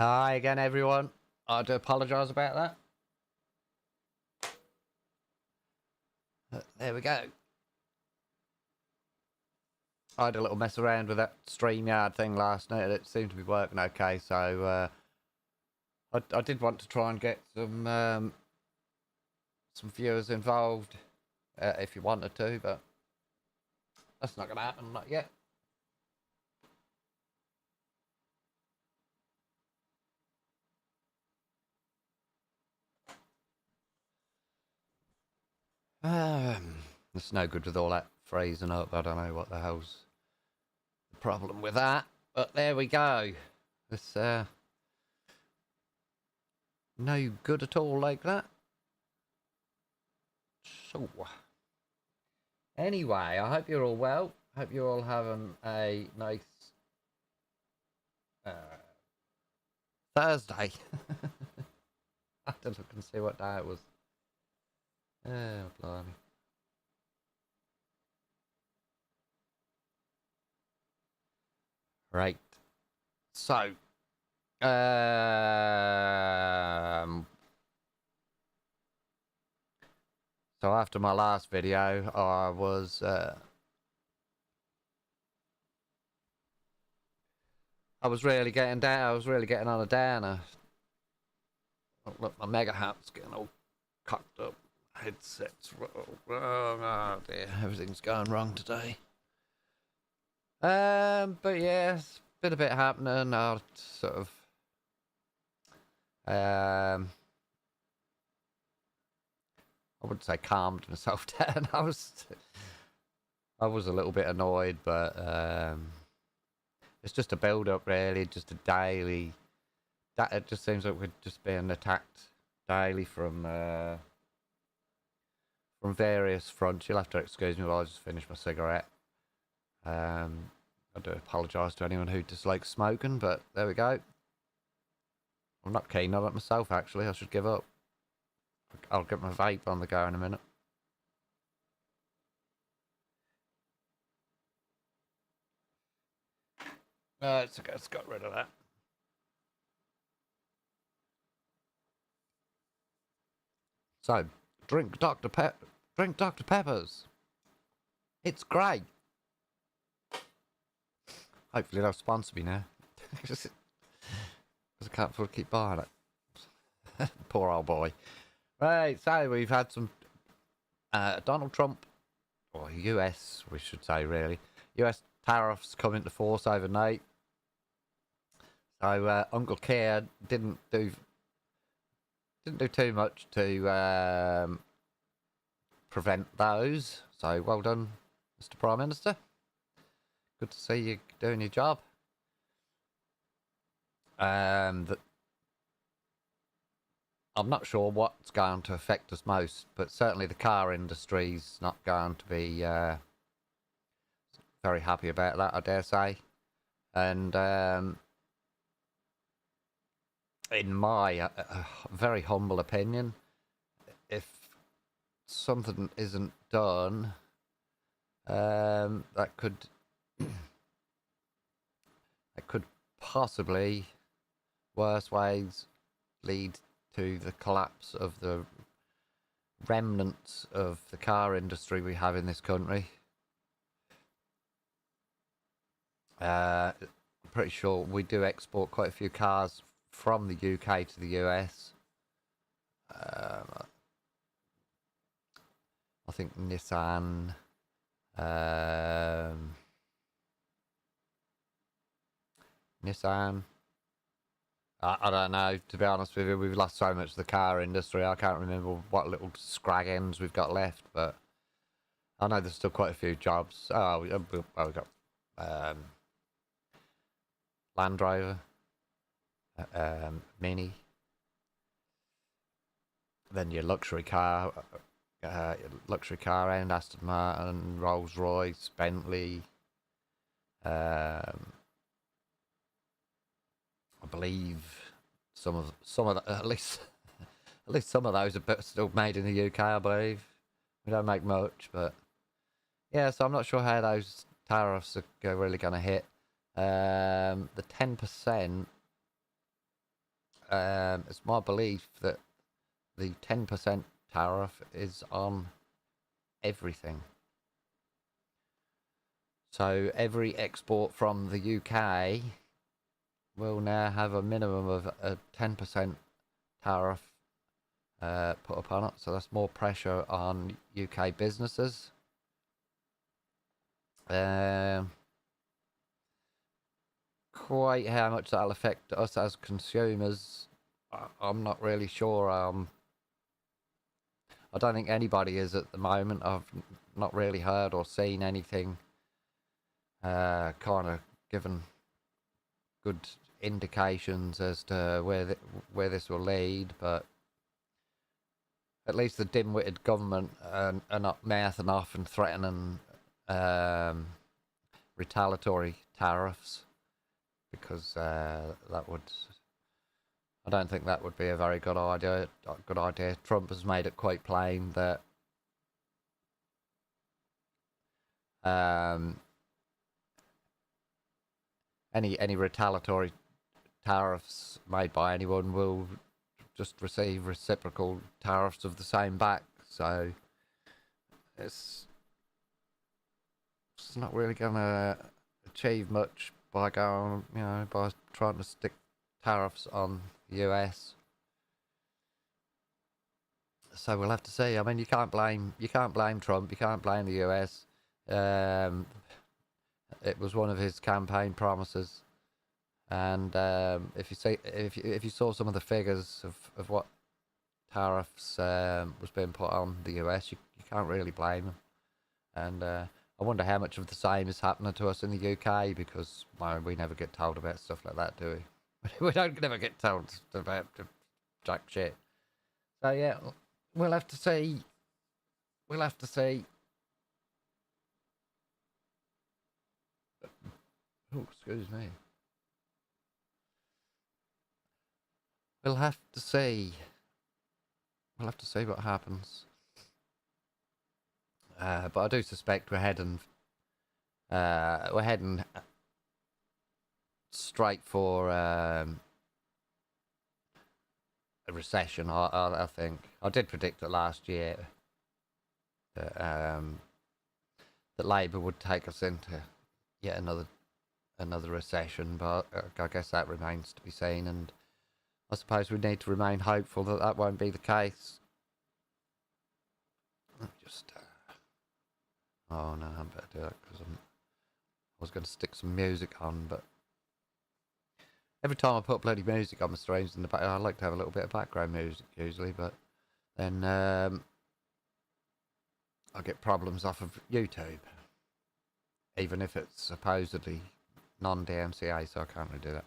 Hi again, everyone. I do apologise about that. There we go. I had a little mess around with that StreamYard thing last night. It seemed to be working okay, so I did want to try and get some viewers involved if you wanted to, but that's not going to happen, not yet. It's no good with all that freezing up. I don't know what the hell's the problem with that, but there we go. It's no good at all like that. So, anyway, I hope you're all well. Hope you're all having a nice uh, Thursday. I have to look and see what day it was. Oh, blimey. Right. So, um, so after my last video, I was really getting down. I was really getting on a downer. Look, my mega hat's getting all cocked up. Headsets wrong. Oh dear, everything's going wrong today. But yeah, it's been a bit happening. I sort of I wouldn't say calmed myself down. I was a little bit annoyed, but it's just a build up really, just a daily. That it just seems like we're just being attacked daily from various fronts. You'll have to excuse me while I just finish my cigarette. I do apologise to anyone who dislikes smoking, but there we go. I'm not keen on it myself, actually. I should give up. I'll get my vape on the go in a minute. It's okay. It's got rid of that. So, drink Dr. Peppers. It's great. Hopefully they'll sponsor me now. Because I can't afford to keep buying it. Poor old boy. Right, so we've had some Donald Trump, or US, we should say, really. US tariffs come into force overnight. So Uncle Keir didn't do too much to prevent those. So well done, Mr. Prime Minister. Good to see you doing your job. I'm not sure what's going to affect us most, but certainly the car industry's not going to be very happy about that, I dare say. And in my very humble opinion, if something isn't done, that could possibly worse ways lead to the collapse of the remnants of the car industry we have in this country. I'm pretty sure we do export quite a few cars from the UK to the US. I think Nissan, Nissan. I don't know, to be honest with you. We've lost so much of the car industry. I can't remember what little scrag ends we've got left, but I know there's still quite a few jobs. We've got Land Rover, Mini, then your luxury car end, Aston Martin, Rolls Royce, Bentley. I believe some of the, at least some of those are still made in the UK. I believe we don't make much, but yeah. So I'm not sure how those tariffs are really going to hit. The 10%. it's my belief that the 10% tariff is on everything. So every export from the UK will now have a minimum of a 10% tariff put upon it. So that's more pressure on UK businesses. Quite how much that'll affect us as consumers, I'm not really sure. I don't think anybody is at the moment. I've not really heard or seen anything kind of given good indications as to where this will lead, but at least the dim-witted government are not mouthing off and threatening retaliatory tariffs, because that would, I don't think that would be a very good idea. Trump has made it quite plain that any retaliatory tariffs made by anyone will just receive reciprocal tariffs of the same back. So it's not really going to achieve much by going, by trying to stick tariffs on the US. So we'll have to see. I mean, you can't blame Trump. You can't blame the US. It was one of his campaign promises, and if you saw some of the figures of what tariffs was being put on the US, you can't really blame him. And I wonder how much of the same is happening to us in the UK, because we never get told about stuff like that, do we? We don't never get told about jack shit. So yeah, we'll have to see. We'll have to see. Oh, excuse me. We'll have to see. We'll have to see what happens. But I do suspect we're heading straight for a recession. I think I did predict it last year that Labour would take us into yet another recession, but I guess that remains to be seen. And I suppose we need to remain hopeful that that won't be the case. Just oh no, I better do that, because I was going to stick some music on, but every time I put bloody music on my streams in the back, I like to have a little bit of background music usually, but then I get problems off of YouTube, even if it's supposedly non-DMCA, so I can't really do that.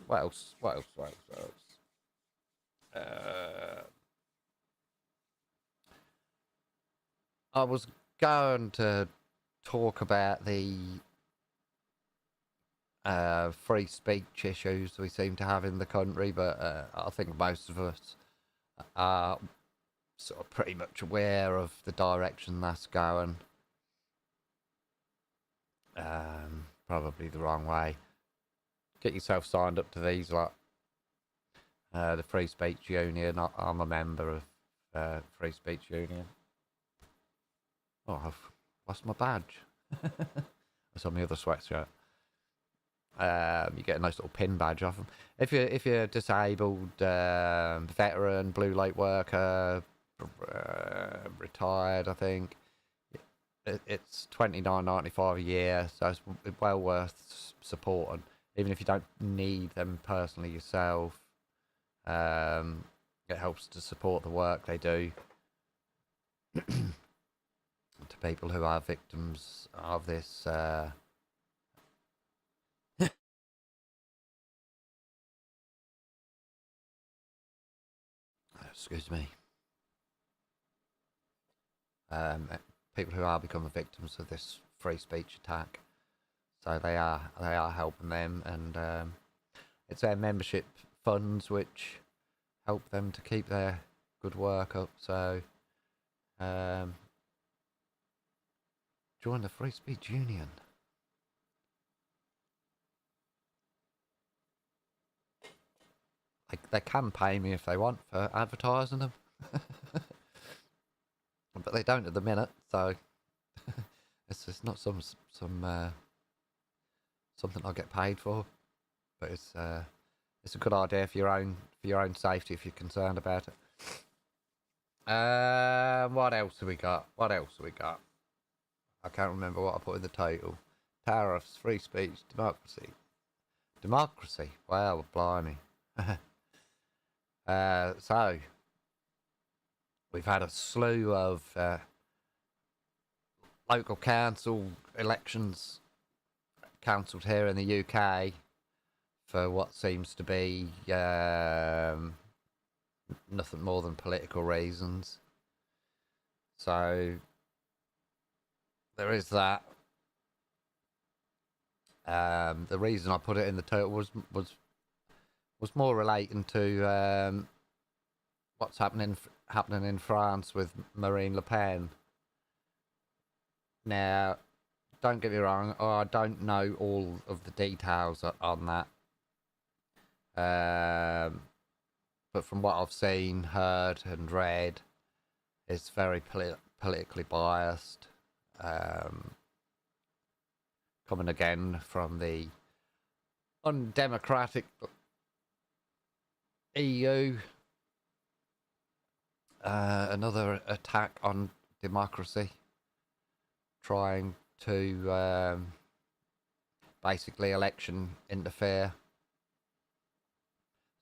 What else? I was going to talk about the free speech issues we seem to have in the country, but I think most of us are sort of pretty much aware of the direction that's going. Probably the wrong way. Get yourself signed up to these, like the Free Speech Union. I'm a member of Free Speech Union. Oh, I've lost my badge. That's on the other sweatshirt. You get a nice little pin badge off them. If you're disabled, veteran, blue light worker, retired, I think it's $29.95 a year, so it's well worth supporting, even if you don't need them personally yourself. It helps to support the work they do to people who are victims of this excuse me, people who are becoming victims of this free speech attack. So they are helping them, and it's their membership funds which help them to keep their good work up. So join the Free Speech Union. they can pay me if they want for advertising them, but they don't at the minute. So it's just not something I get paid for. But it's a good idea for your own safety if you're concerned about it. What else have we got? What else have we got? I can't remember what I put in the title. Tariffs, free speech, democracy. Democracy. Well, blimey. So we've had a slew of local council elections cancelled here in the UK for what seems to be nothing more than political reasons. So there is that. The reason I put it in the title was more relating to what's happening in France with Marine Le Pen. Now, don't get me wrong, I don't know all of the details on that. But from what I've seen, heard, and read, it's very politically biased. Coming again from the undemocratic EU. Another attack on democracy, trying to basically election interfere.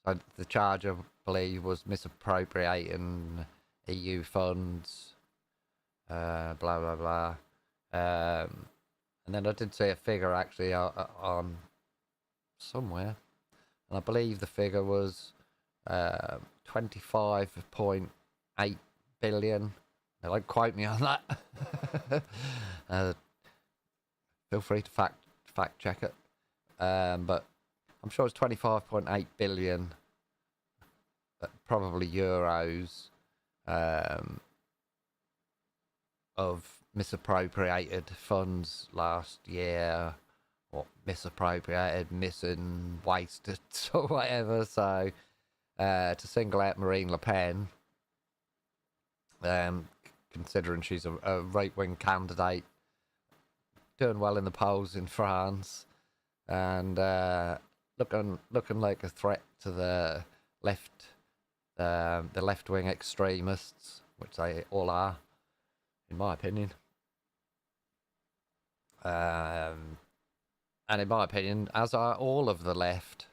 So the charge, I believe, was misappropriating EU funds, blah blah blah. And then I did see a figure actually on somewhere, and I believe the figure was 25.8 billion. Now, don't quote me on that. Feel free to fact check it. But I'm sure it's 25.8 billion, probably euros, of misappropriated funds last year, or misappropriated, missing, wasted, or whatever. So to single out Marine Le Pen, considering she's a right-wing candidate, doing well in the polls in France, and looking like a threat to the left-wing extremists, which they all are, in my opinion. And in my opinion, as are all of the left.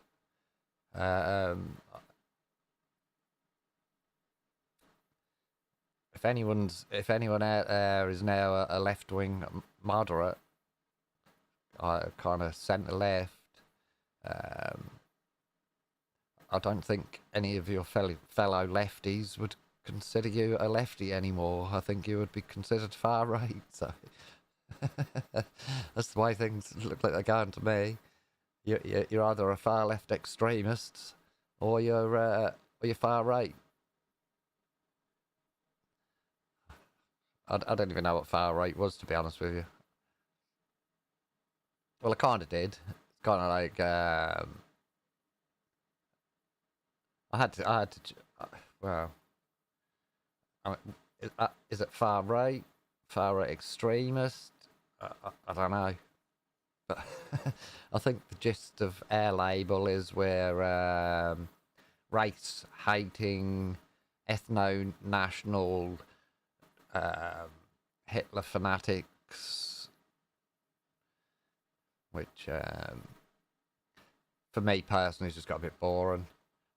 If anyone out there is now a left-wing moderate, kind of centre-left, I don't think any of your fellow lefties would consider you a lefty anymore. I think you would be considered far right. So that's the way things look like they're going to me. You're either a far left extremist or you're far right. I don't even know what far right was, to be honest with you. Well, I kind of did. It's kind of like I had to. Well, I mean, is it far right extremist? I don't know, but I think the gist of our label is we're race hating, ethno national, Hitler fanatics, which for me personally has just got a bit boring.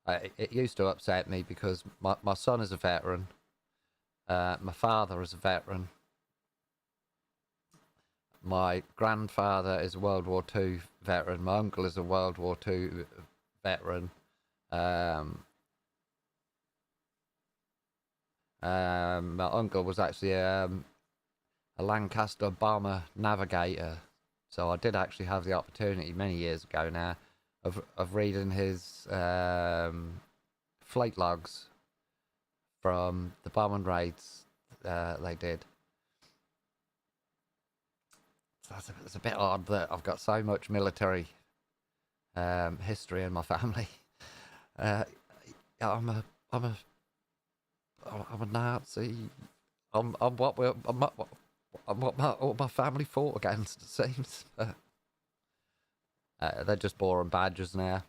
It used to upset me because my son is a veteran, my father is a veteran, my grandfather is a World War II veteran, my uncle is a World War II veteran. My uncle was actually a Lancaster bomber navigator, so I did actually have the opportunity many years ago now of reading his flight logs from the bombing raids they did. So it's a bit odd that I've got so much military history in my family. I'm a, I'm a Nazi. I'm what we're, I'm what all my family fought against. It seems. They're just boring badgers now.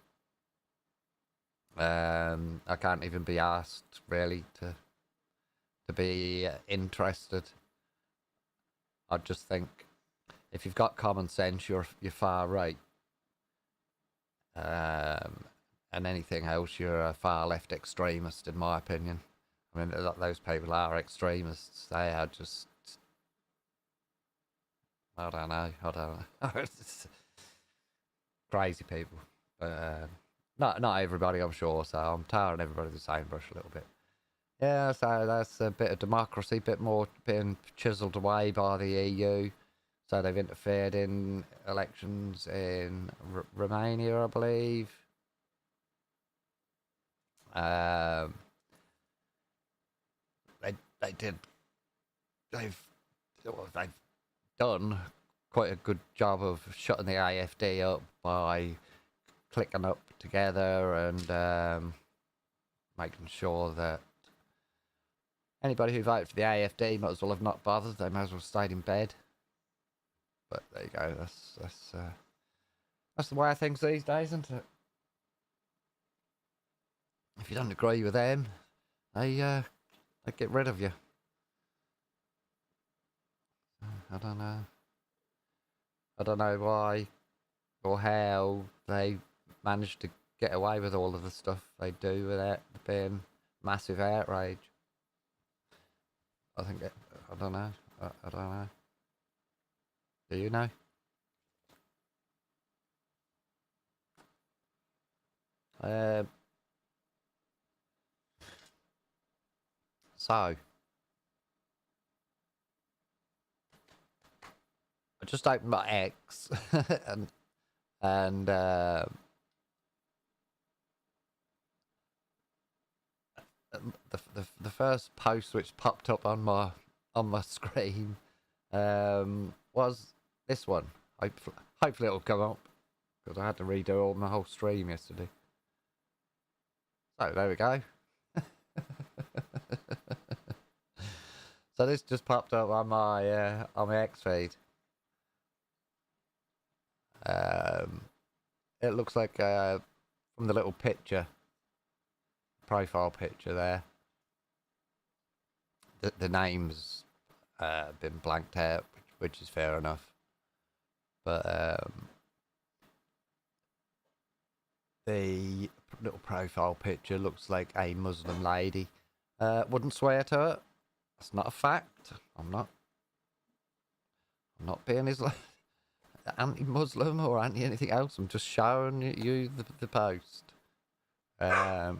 I can't even be asked really to be interested. I just think if you've got common sense, you're far right. And anything else, you're a far left extremist, in my opinion. I mean, those people are extremists. They are just, I don't know. Crazy people. Not everybody, I'm sure. So I'm tarring everybody the same brush a little bit. Yeah, so that's a bit of democracy, bit more being chiselled away by the EU. So they've interfered in elections in Romania, I believe. They did. They've they've done quite a good job of shutting the AFD up by clicking up together and making sure that anybody who voted for the AFD might as well have not bothered. They might as well have stayed in bed. But there you go. That's the way of things these days, isn't it? If you don't agree with them, they get rid of you. I don't know. I don't know why or how they managed to get away with all of the stuff they do without being massive outrage. I don't know. I don't know. Do you know? So I just opened my X and the first post which popped up on my screen was this one. Hopefully it'll come up because I had to redo all my whole stream yesterday. So there we go. So this just popped up on my X feed. It looks like from the little picture, profile picture there, the name's been blanked out, which is fair enough. But the little profile picture looks like a Muslim lady. Wouldn't swear to it. That's not a fact. I'm not being anti-Muslim or anti anything else. I'm just showing you the post. How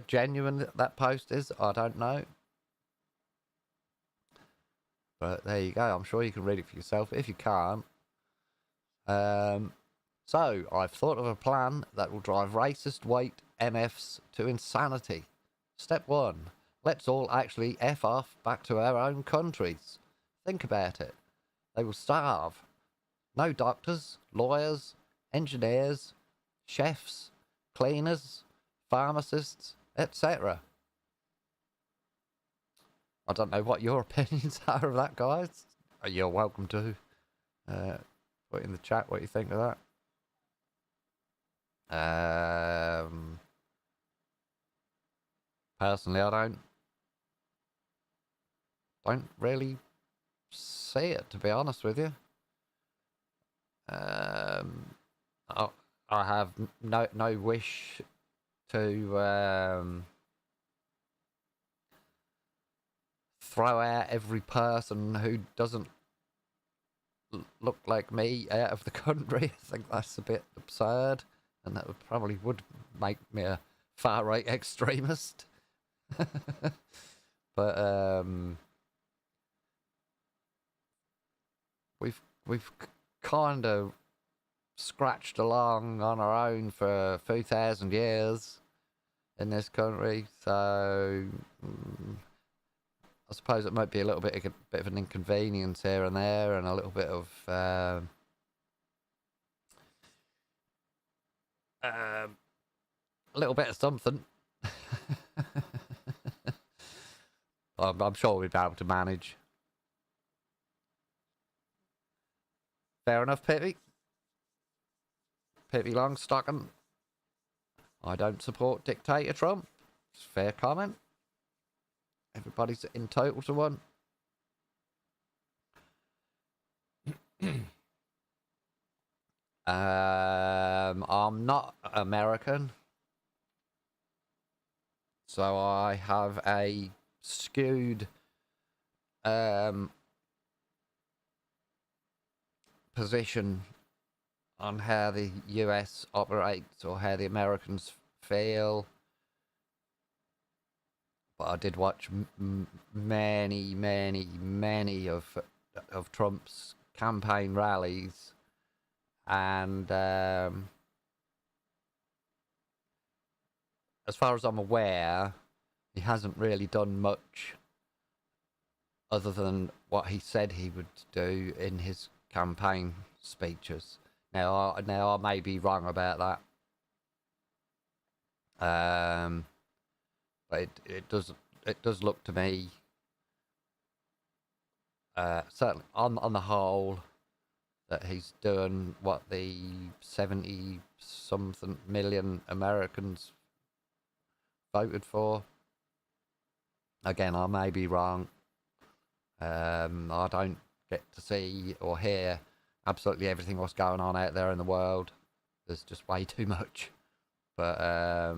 genuine that post is, I don't know. But there you go. I'm sure you can read it for yourself. If you can't, so I've thought of a plan that will drive racist white MFs to insanity. Step 1. Let's all actually F off back to our own countries. Think about it. They will starve. No doctors, lawyers, engineers, chefs, cleaners, pharmacists, etc. I don't know what your opinions are of that, guys. You're welcome to put in the chat what you think of that. Personally, I don't really see it, to be honest with you. I have no wish to throw out every person who doesn't look like me out of the country. I think that's a bit absurd, and that would make me a far right extremist. But we've kind of scratched along on our own for a few thousand years in this country, so I suppose it might be a bit of an inconvenience here and there, and a little bit of something. I'm sure we'd be able to manage. Fair enough, Pippi. Pippi Longstocking. I don't support dictator Trump. It's a fair comment. Everybody's entitled to one. I'm not American, so I have a skewed position on how the US operates or how the Americans feel. But I did watch many of Trump's campaign rallies, and as far as I'm aware, he hasn't really done much other than what he said he would do in his campaign speeches. Now I may be wrong about that, but it does look to me, certainly on the whole, that he's doing what the 70-something million Americans voted for. Again, I may be wrong. I don't get to see or hear absolutely everything what's going on out there in the world. There's just way too much. But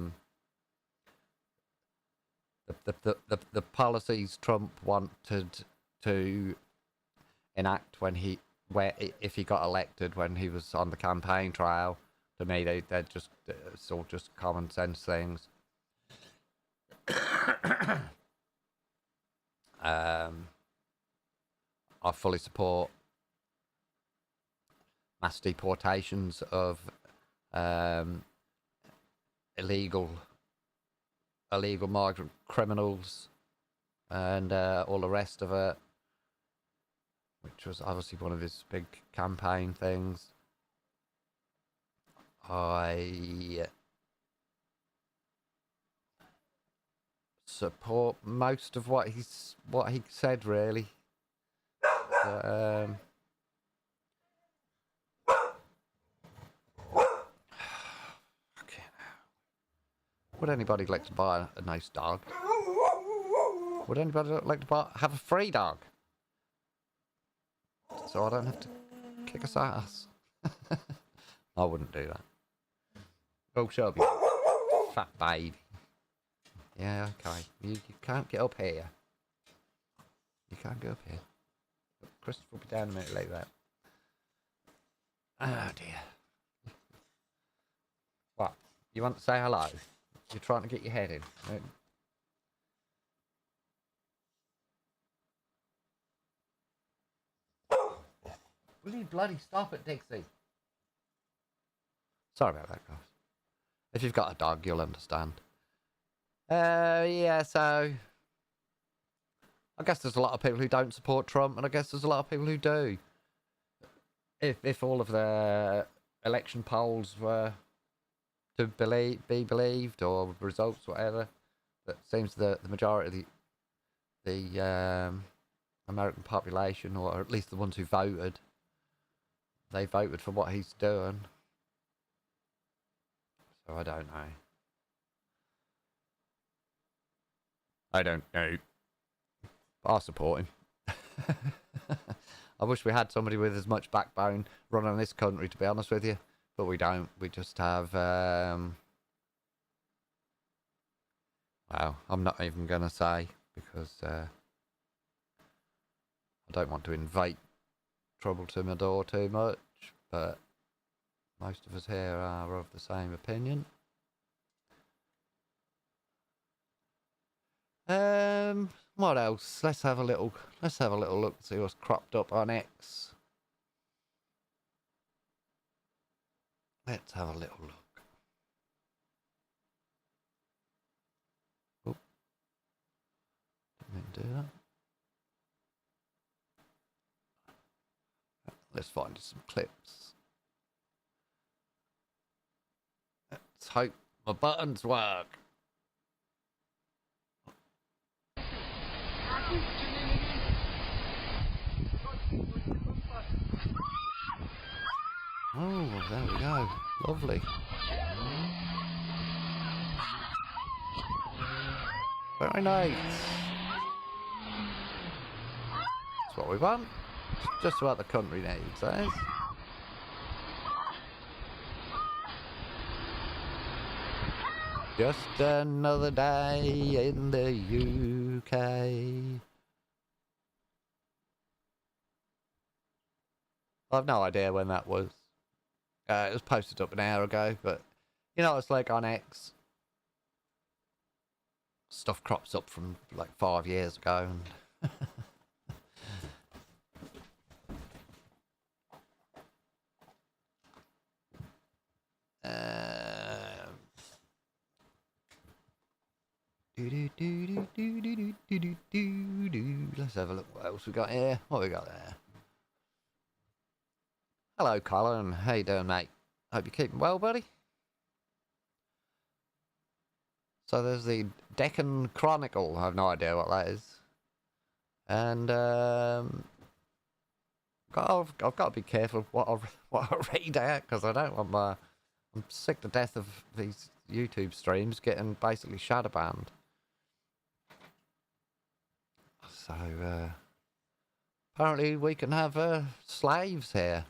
the policies Trump wanted to enact if he got elected when he was on the campaign trail, to me they're just it's all just common sense things. I fully support mass deportations of illegal migrant criminals and all the rest of it, which was obviously one of his big campaign things. I support most of what he said, really. But, okay. Would anybody like to buy a nice dog? Would anybody like to have a free dog? So I don't have to kick his ass. I wouldn't do that. Oh, shut up, you fat baby. Yeah, okay. You can't get up here. You can't get up here. Christopher will be down a minute like that. Oh dear. What? You want to say hello? You're trying to get your head in. Will you bloody stop it, Dixie? Sorry about that, guys. If you've got a dog, you'll understand. Yeah, so I guess there's a lot of people who don't support Trump, and I guess there's a lot of people who do. If all of the election polls were to be believed, or results, whatever, that seems the majority of the American population, or at least the ones who voted, they voted for what he's doing. So I don't know. I don't know. I support him. I wish we had somebody with as much backbone running this country, to be honest with you. But we don't. We just have... well, I'm not even going to say, because I don't want to invite trouble to my door too much. But most of us here are of the same opinion. What else? Let's have a little look, see what's cropped up on X. Let's have a little look. Oh, didn't mean to do that. Let's find some clips. Let's hope my buttons work. Oh, there we go. Lovely. Very nice. That's what we want. Just what the country needs, eh? Just another day in the UK. I've no idea when that was. It was posted up an hour ago, but you know, it's like on X. Stuff crops up from like 5 years ago. Let's have a look what else we got here. What we got there? Hello, Colin. How you doing, mate? Hope you're keeping well, buddy. So there's the Deccan Chronicle. I have no idea what that is. And I've got to be careful what I read out, because I don't want I'm sick to death of these YouTube streams getting basically shadow banned. So apparently we can have slaves here.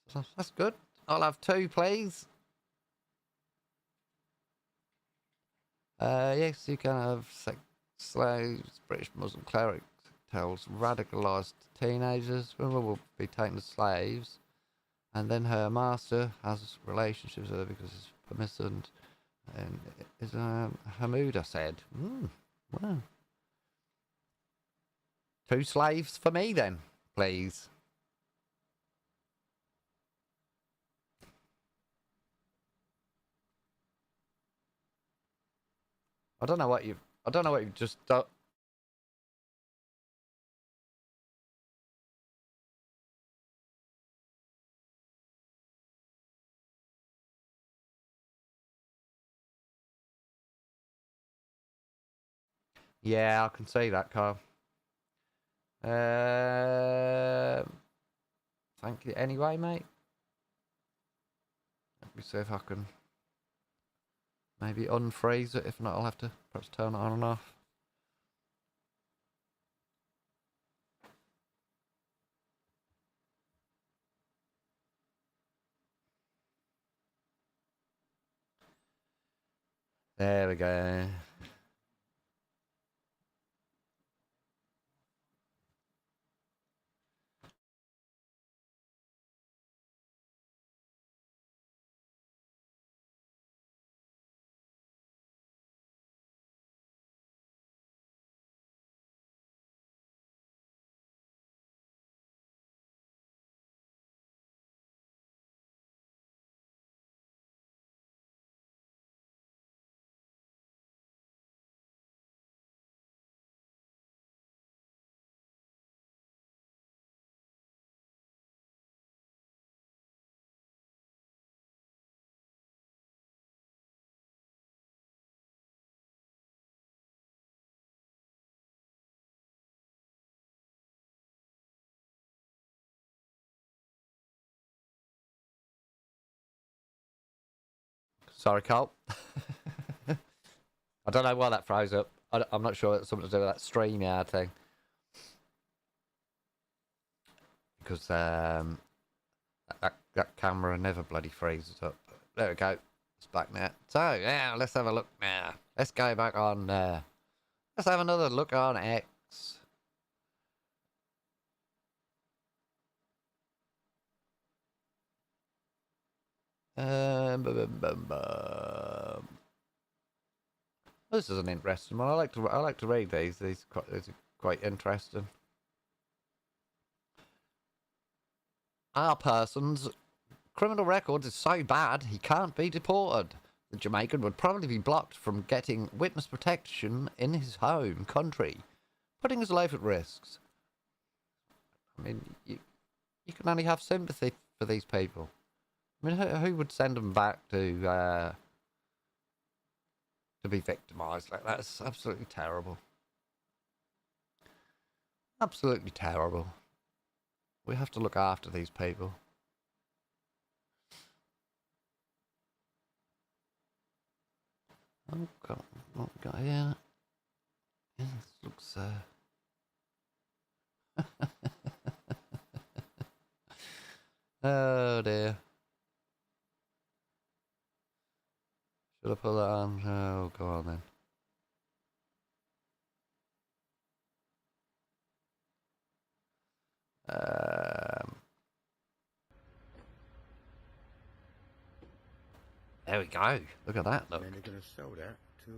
So that's good. I'll have 2, please. Yes, you can have slaves. British Muslim cleric tells radicalised teenagers women will be taken as slaves, and then her master has relationships with her because it's permissive. And is Hamuda said, wow. 2 slaves for me then, please. I don't know what you've just done. Yeah, I can see that, Carl. Thank you anyway, mate. Let me see if I can maybe unfreeze it. If not, I'll have to perhaps turn it on and off. There we go. Sorry, Carl. I don't know why that froze up. I'm not sure it's something to do with that StreamYard thing. Because that camera never bloody freezes up. There we go. It's back now. So, yeah, let's have a look now. Let's go back on... let's have another look on X. This is an interesting one. I like to read these. These are quite interesting. Our person's criminal record is so bad he can't be deported. The Jamaican would probably be blocked from getting witness protection in his home country, putting his life at risk. I mean, you can only have sympathy for these people. I mean, who would send them back to to be victimised like that. It's absolutely terrible. Absolutely terrible. We have to look after these people. Oh God, what we got here? Yeah, this looks. Oh dear. Should I put that on? Oh, go on then. There we go. Look at that. Look. And then they're going to sell that to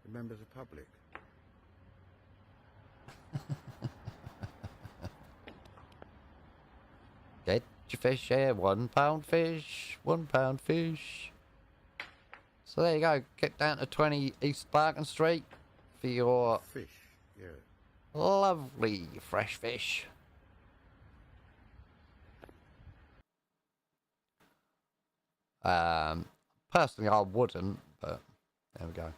the members of the public. Get your fish here. £1 fish. £1 fish. So there you go. Get down to 20 East Barkin Street for your fish. Yeah. Lovely fresh fish. Personally, I wouldn't, but there we go.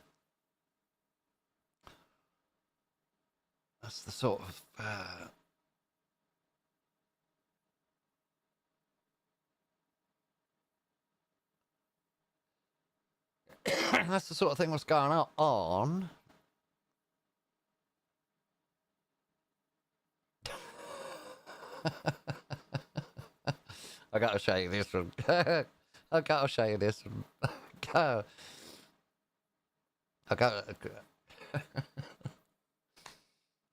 That's the sort of that's the sort of thing that's going on. I gotta show you this one. I gotta show you this one. I gotta.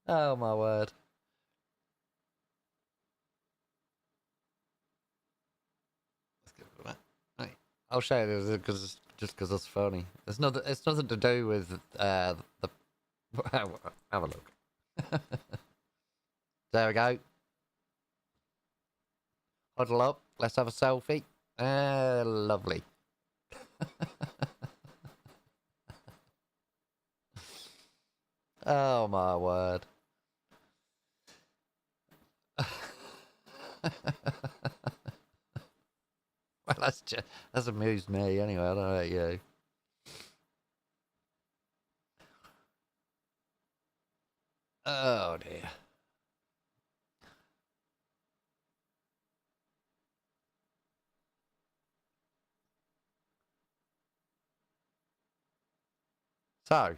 Oh my word. Let's give it a right. I'll show you this because it's funny. It's nothing to do with the. Have a look. There we go. Huddle up. Let's have a selfie. Lovely. Oh my word. Well, that's amused me anyway. I don't know about you. Oh dear. So.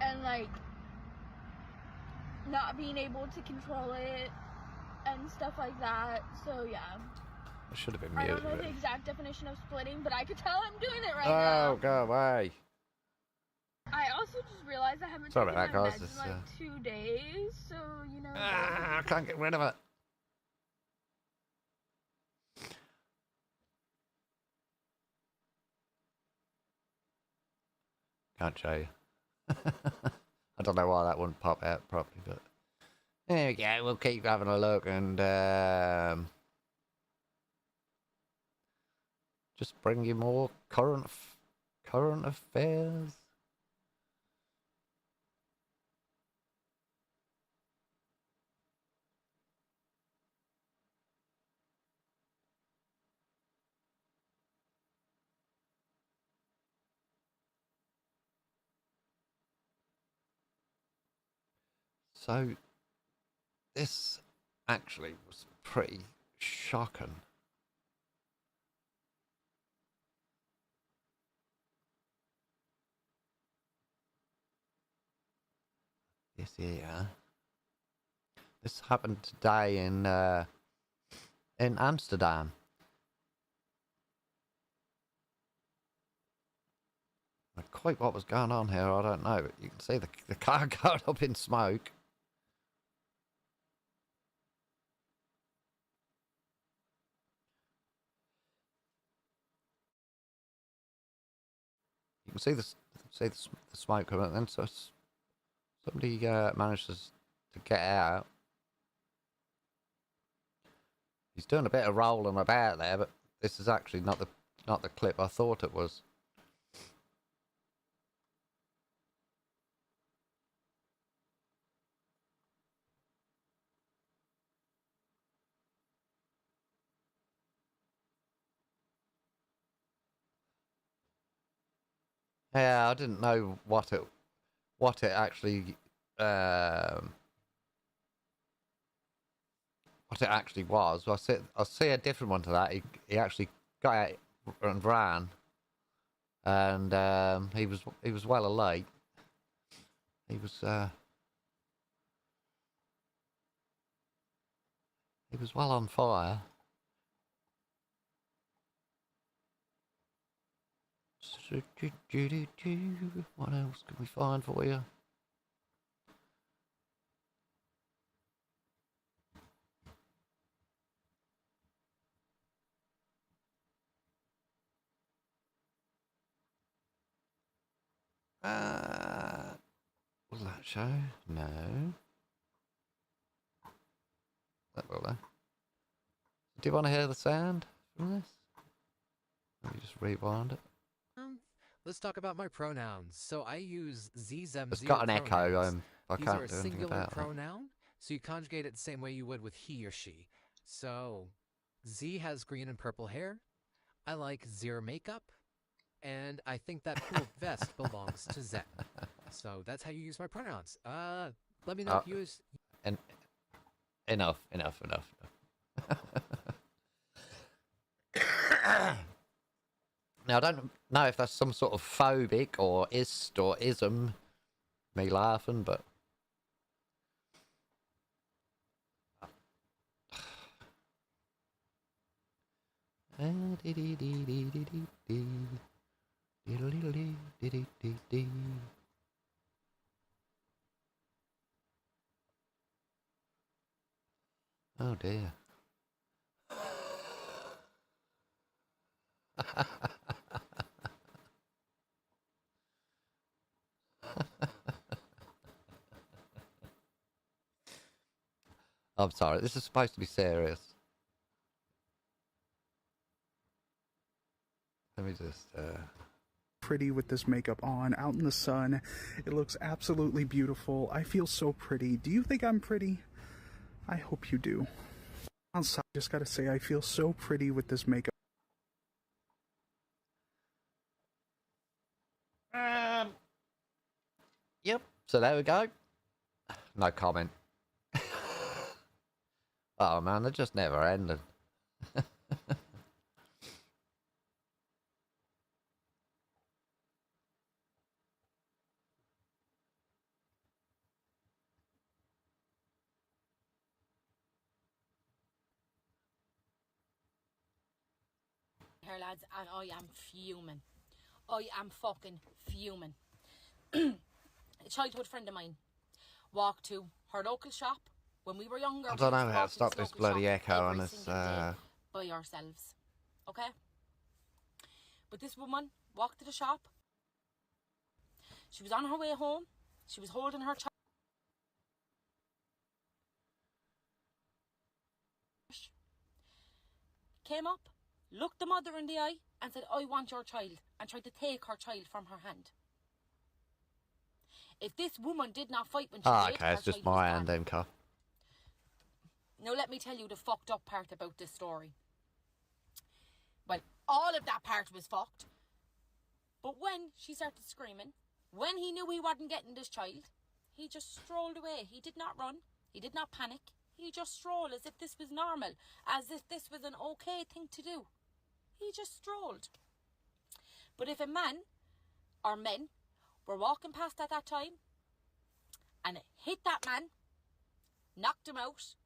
And like not being able to control it and stuff like that. So yeah. I should have been I muted. don't know the exact definition of splitting, but I could tell I'm doing it right now. Oh, go away. I also just realized I haven't Sorry taken about my that, guys. meds in like 2 days, so you know. I can't get rid of it. Can't show you. I don't know why that wouldn't pop out properly, but there we go. We'll keep having a look and just bring you more current affairs. So this actually was pretty shocking. This here. This happened today in Amsterdam. Quite what was going on here, I don't know. But you can see the car going up in smoke. You can see the smoke coming, and so somebody manages to get out. He's doing a bit of rolling about there, but this is actually not the clip I thought it was. Yeah, I didn't know what it actually um what it actually was. I see a different one to that. He actually got out and ran, and he was well late. He was well on fire. What else can we find for you? Was that show? No. That will do. Do you want to hear the sound from this? Let me just rewind it. Let's talk about my pronouns. So I use them It's zero got an echo. pronouns. I These are can't a do anything singular about that. pronoun, so you conjugate it the same way you would with he or she. So Z has green and purple hair. I like zero makeup, and I think that cool vest belongs to Zen. So that's how you use my pronouns. Let me know if you use. And enough. Now, I don't know if that's some sort of phobic or ist or ism, me laughing, but... Oh dear. I'm sorry, this is supposed to be serious. Let me just, Pretty with this makeup on, out in the sun. It looks absolutely beautiful. I feel so pretty. Do you think I'm pretty? I hope you do. Outside, just gotta say, I feel so pretty with this makeup. Yep, so there we go. No comment. Oh man, they're just never ending. Here, lads, and I am fuming. I am fucking fuming. A childhood friend of mine walked to her local shop when we were younger. I don't know how to stop this bloody echo on this. By ourselves, okay? But this woman walked to the shop. She was on her way home. She was holding her child. Came up, looked the mother in the eye and said, I want your child, and tried to take her child from her hand. If this woman did not fight when she did, okay, it's just my hand then, Carl. Now let me tell you the fucked up part about this story. Well, all of that part was fucked. But when she started screaming, when he knew he wasn't getting this child, he just strolled away. He did not run. He did not panic. He just strolled as if this was normal, as if this was an okay thing to do. He just strolled. But if a man or men were walking past at that time and hit that man, knocked him out,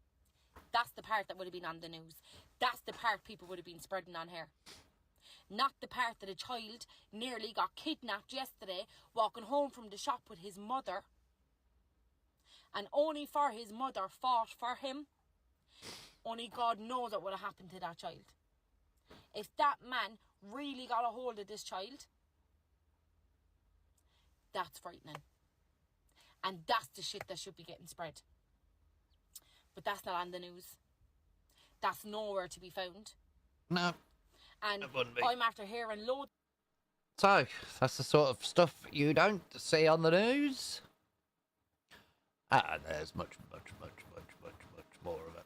that's the part that would have been on the news. That's the part people would have been spreading on here. Not the part that a child nearly got kidnapped yesterday walking home from the shop with his mother, and only for his mother fought for him. Only God knows what would have happened to that child. If that man really got a hold of this child, that's frightening. And that's the shit that should be getting spread. But that's not on the news. That's nowhere to be found. No. And I'm after hearing loads. So, that's the sort of stuff you don't see on the news. There's much more of it.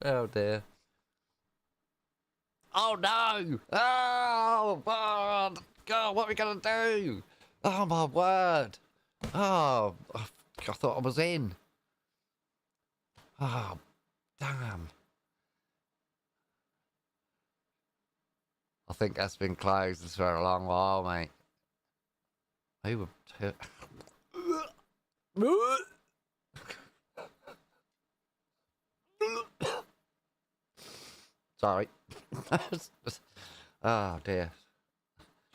Oh dear. Oh no! Oh, God! God, what are we gonna do? Oh my word! Oh, I thought I was in. Oh, damn. I think that's been closed for a long while, mate. Who would... Sorry. Oh dear.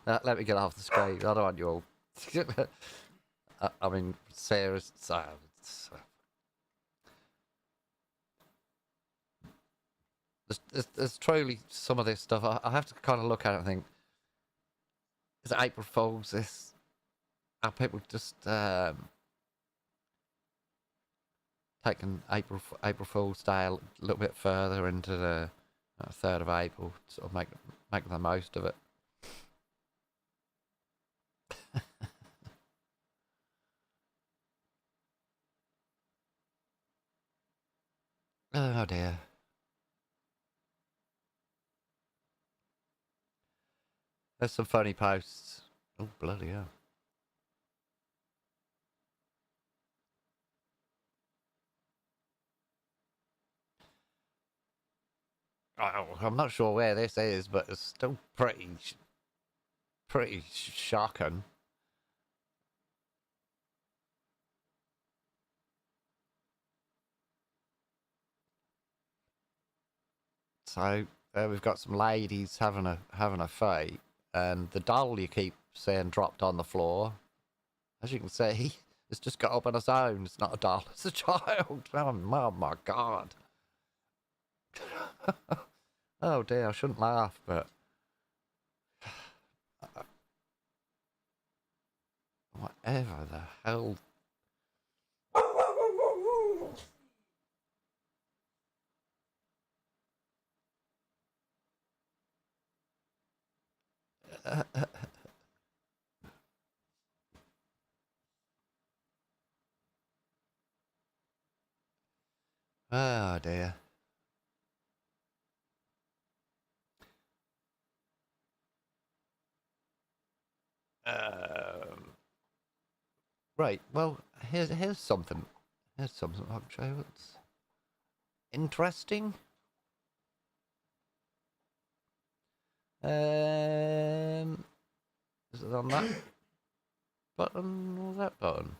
Let me get off the screen. I don't want you all. I mean, serious. There's truly some of this stuff. I have to kind of look at it and think, is it April Fool's? This? Are people just taking April Fool's Day a little bit further into the 3rd of April, sort of make the most of it? Oh dear. There's some funny posts. Oh bloody hell. Oh, I'm not sure where this is, but it's still pretty shocking. So we've got some ladies having a fight, and the doll you keep saying dropped on the floor. As you can see, it's just got up on its own. It's not a doll; it's a child. Oh my god! Oh dear, I shouldn't laugh, but whatever the hell. Oh dear. Right. Well, here's something. Here's something I'll show you. It's interesting. Is it on that button or that button?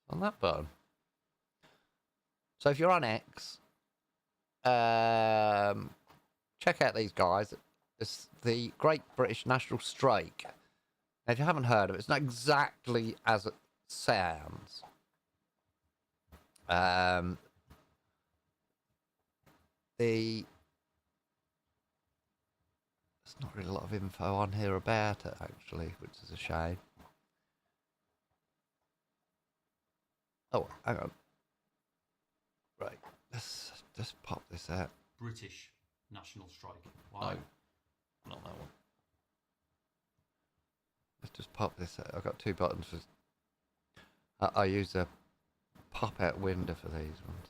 On that button. So if you're on X, check out these guys. It's the Great British National Strike. Now, if you haven't heard of it, it's not exactly as it sounds. There's not really a lot of info on here about it, actually, which is a shame. Oh, hang on. Right, let's just pop this out. British National Strike. Why? No, not that one. Let's just pop this out. I've got two buttons for... I use a pop-out window for these ones.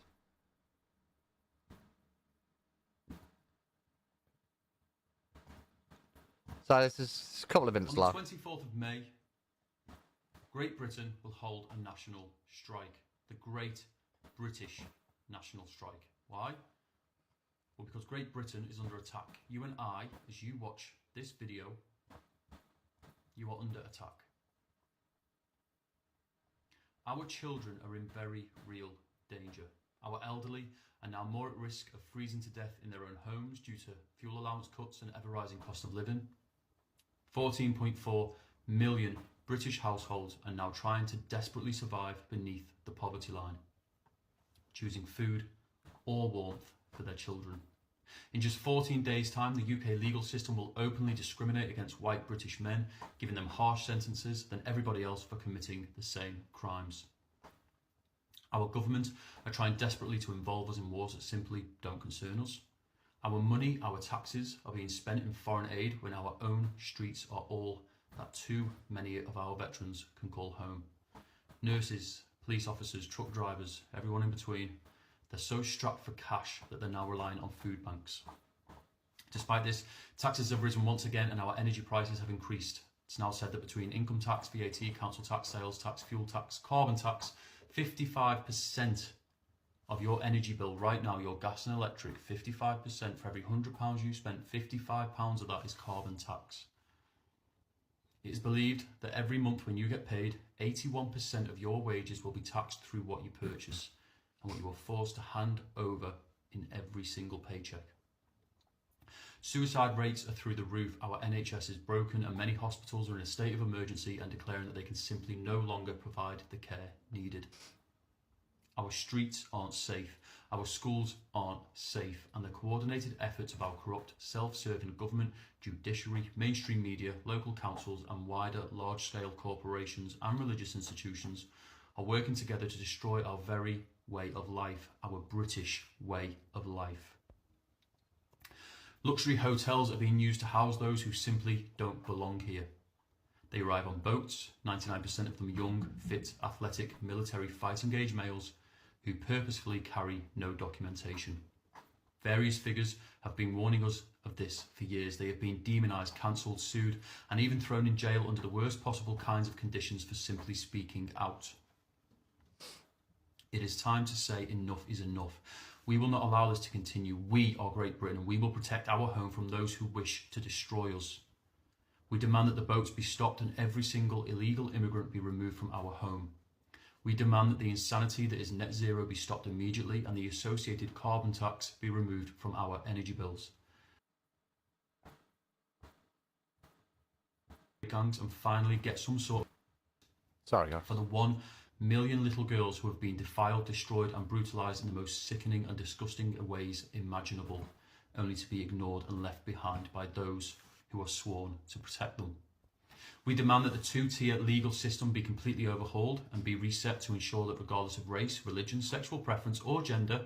So this is a couple of minutes long. On the 24th of May, Great Britain will hold a national strike. The Great British National Strike. Why? Well, because Great Britain is under attack. You and I, as you watch this video, you are under attack. Our children are in very real danger. Our elderly are now more at risk of freezing to death in their own homes due to fuel allowance cuts and ever-rising cost of living. 14.4 million British households are now trying to desperately survive beneath the poverty line, choosing food or warmth for their children. In just 14 days' time, the UK legal system will openly discriminate against white British men, giving them harsh sentences than everybody else for committing the same crimes. Our government are trying desperately to involve us in wars that simply don't concern us. Our money, our taxes are being spent in foreign aid when our own streets are all that too many of our veterans can call home. Nurses, police officers, truck drivers, everyone in between. They're so strapped for cash that they're now relying on food banks. Despite this, taxes have risen once again and our energy prices have increased. It's now said that between income tax, VAT, council tax, sales tax, fuel tax, carbon tax, 55% of your energy bill right now, your gas and electric, 55% for every £100 you spent, £55 of that is carbon tax. It is believed that every month when you get paid, 81% of your wages will be taxed through what you purchase and what you are forced to hand over in every single paycheck. Suicide rates are through the roof. Our NHS is broken and many hospitals are in a state of emergency and declaring that they can simply no longer provide the care needed. Our streets aren't safe, our schools aren't safe, and the coordinated efforts of our corrupt, self-serving government, judiciary, mainstream media, local councils and wider large-scale corporations and religious institutions are working together to destroy our very way of life, our British way of life. Luxury hotels are being used to house those who simply don't belong here. They arrive on boats, 99% of them young, fit, athletic, military fighting age males who purposefully carry no documentation. Various figures have been warning us of this for years. They have been demonised, cancelled, sued and even thrown in jail under the worst possible kinds of conditions for simply speaking out. It is time to say enough is enough. We will not allow this to continue. We are Great Britain and we will protect our home from those who wish to destroy us. We demand that the boats be stopped and every single illegal immigrant be removed from our home. We demand that the insanity that is net zero be stopped immediately and the associated carbon tax be removed from our energy bills. Gangs and finally get some sort of for the 1 million little girls who have been defiled, destroyed and brutalised in the most sickening and disgusting ways imaginable, only to be ignored and left behind by those who are sworn to protect them. We demand that the two-tier legal system be completely overhauled and be reset to ensure that regardless of race, religion, sexual preference or gender,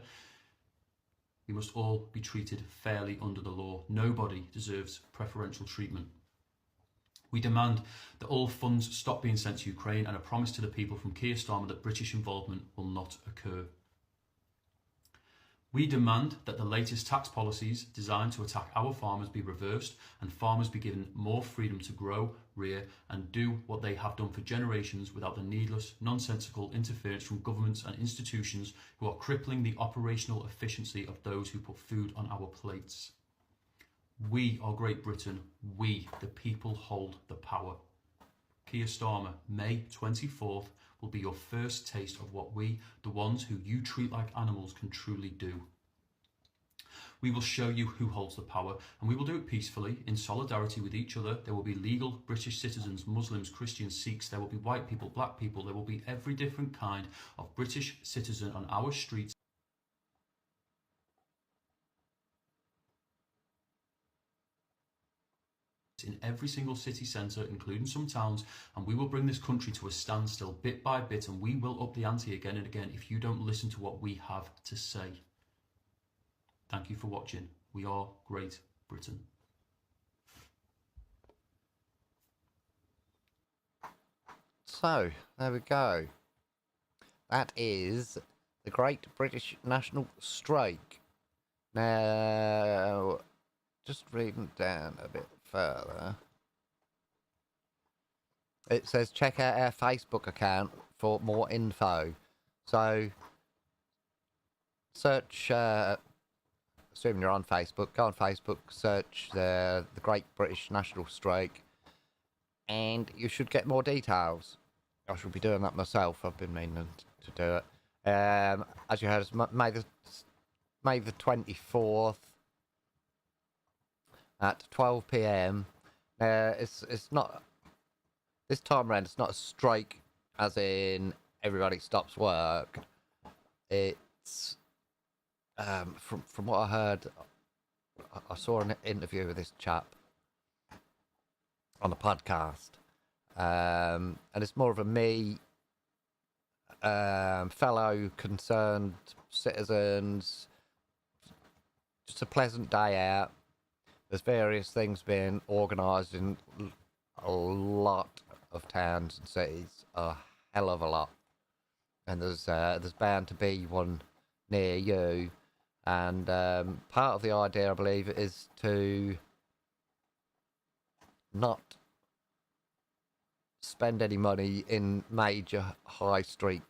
we must all be treated fairly under the law. Nobody deserves preferential treatment. We demand that all funds stop being sent to Ukraine and a promise to the people from Keir Starmer that British involvement will not occur. We demand that the latest tax policies designed to attack our farmers be reversed and farmers be given more freedom to grow, rear and do what they have done for generations without the needless, nonsensical interference from governments and institutions who are crippling the operational efficiency of those who put food on our plates. We are Great Britain. We, the people, hold the power. Keir Starmer, May 24th will be your first taste of what we, the ones who you treat like animals, can truly do. We will show you who holds the power, and we will do it peacefully, in solidarity with each other. There will be legal British citizens, Muslims, Christians, Sikhs, there will be white people, black people, there will be every different kind of British citizen on our streets. In every single city centre, including some towns, and we will bring this country to a standstill bit by bit, and we will up the ante again and again if you don't listen to what we have to say. Thank you for watching. We are Great Britain. So, there we go. That is the Great British National Strike. Now, just reading down a bit further, it says check out our Facebook account for more info. So search, assuming you're on Facebook, go on Facebook, search the Great British National Strike and you should get more details. I should be doing that myself. I've been meaning to do it. As you heard, it's May the 24th at 12 p.m. It's not, this time around, it's not a strike as in everybody stops work. It's from what I heard, I saw an interview with this chap on a podcast, and it's more of a me, fellow concerned citizens, just a pleasant day out. There's various things being organised in a lot of towns and cities, a hell of a lot. and there's bound to be one near you. And part of the idea, I believe, is to not spend any money in major high street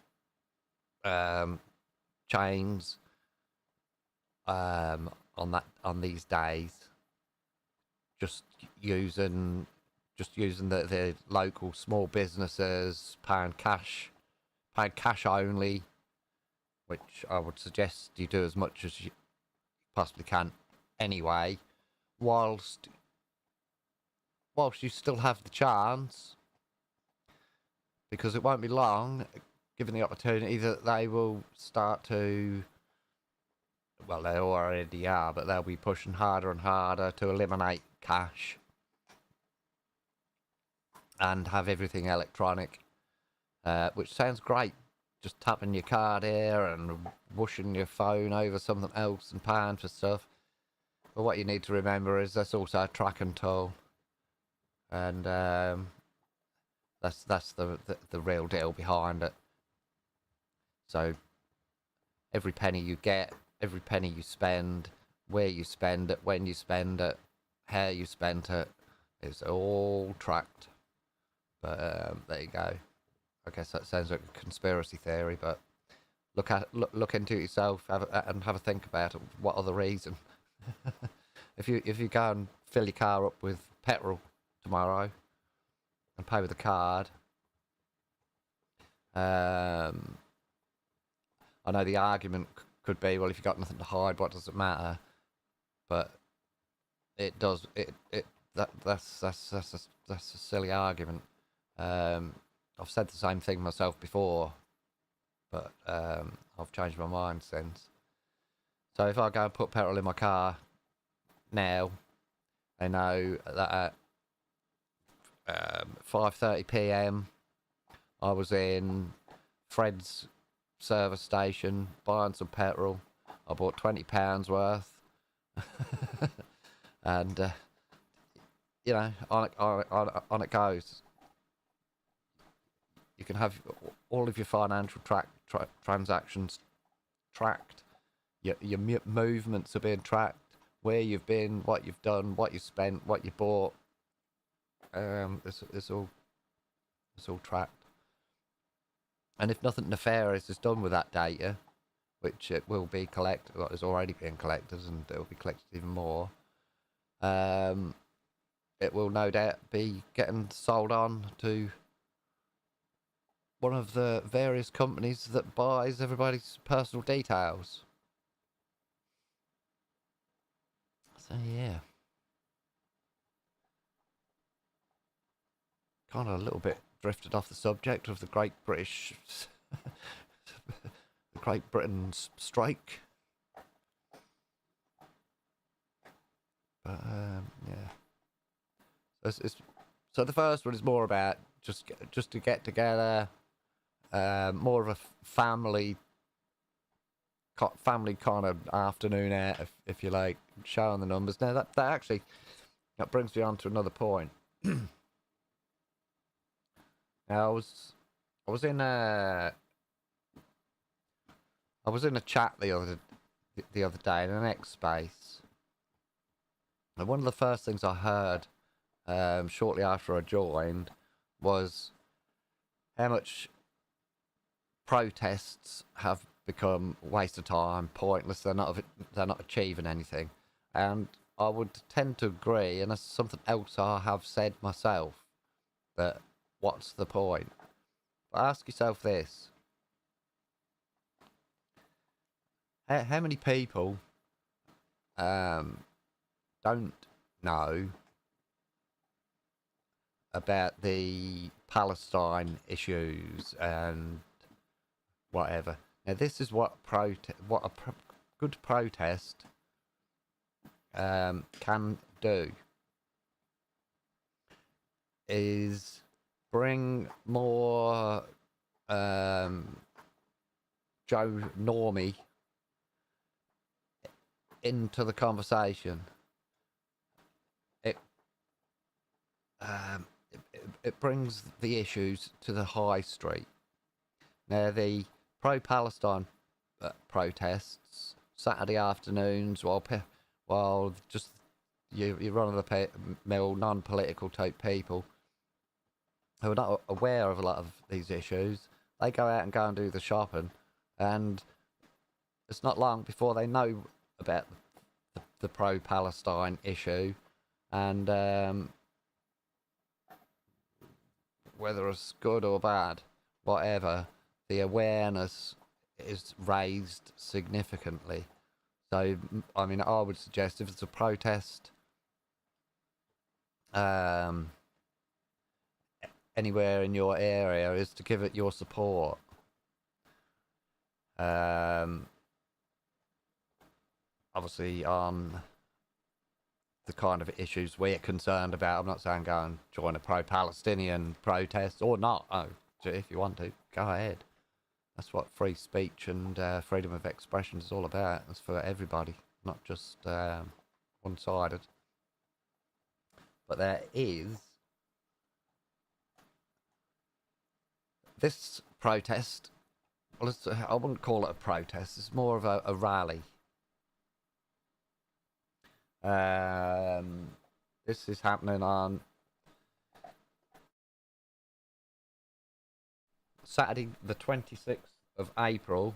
chains on these days. Just using the local small businesses, paying cash only, which I would suggest you do as much as you possibly can anyway, whilst you still have the chance, because it won't be long, given the opportunity, that they will start to, well, they already are, but they'll be pushing harder and harder to eliminate cash and have everything electronic, which sounds great. Just tapping your card here and whooshing your phone over something else and paying for stuff. But what you need to remember is that's also a tracking tool, and that's the real deal behind it. So every penny you get, every penny you spend, where you spend it, when you spend it, how you spent it, is all tracked. But there you go. I guess that sounds like a conspiracy theory, but look into it yourself, have a think about it. What other reason? if you go and fill your car up with petrol tomorrow and pay with a card, I know the argument could be, well, if you've got nothing to hide, what does it matter? But it does. That's a silly argument. I've said the same thing myself before, but I've changed my mind since. So if I go and put petrol in my car now, I know that at 5:30 p.m. I was in Fred's service station buying some petrol. I bought £20 worth, and on it goes. You can have all of your financial transactions tracked. Your movements are being tracked. Where you've been, what you've done, what you spent, what you bought. It's all tracked. And if nothing nefarious is done with that data, which it will be collected, well, it's already being collected, and it will be collected even more. It will no doubt be getting sold on to one of the various companies that buys everybody's personal details. So yeah, kind of a little bit drifted off the subject of the Great British, the Great Britain's strike. But yeah, so the first one is more about just to get together. More of a family kind of afternoon out, if you like, showing the numbers. Now that actually brings me on to another point. Now I was in a chat the other day in an X space, and one of the first things I heard shortly after I joined was how much protests have become a waste of time, pointless. They're not achieving anything, and I would tend to agree. And that's something else I have said myself. That what's the point? But ask yourself this: how many people don't know about the Palestine issues and whatever? Now, this is what good protest can do, is bring more Joe Normie into the conversation. It brings the issues to the high street. Now, the pro-Palestine protests Saturday afternoons while just you run-of-the-mill non-political type people who are not aware of a lot of these issues, they go out and go and do the shopping, and it's not long before they know about the pro-Palestine issue, and whether it's good or bad, whatever, the awareness is raised significantly. So, I mean, I would suggest if it's a protest anywhere in your area, is to give it your support. Obviously, on the kind of issues we're concerned about. I'm not saying go and join a pro-Palestinian protest, or not. Oh, if you want to, go ahead. That's what free speech and freedom of expression is all about. It's for everybody, not just one-sided. But there is this protest. Well, I wouldn't call it a protest. It's more of a rally. This is happening on Saturday, the 26th of April,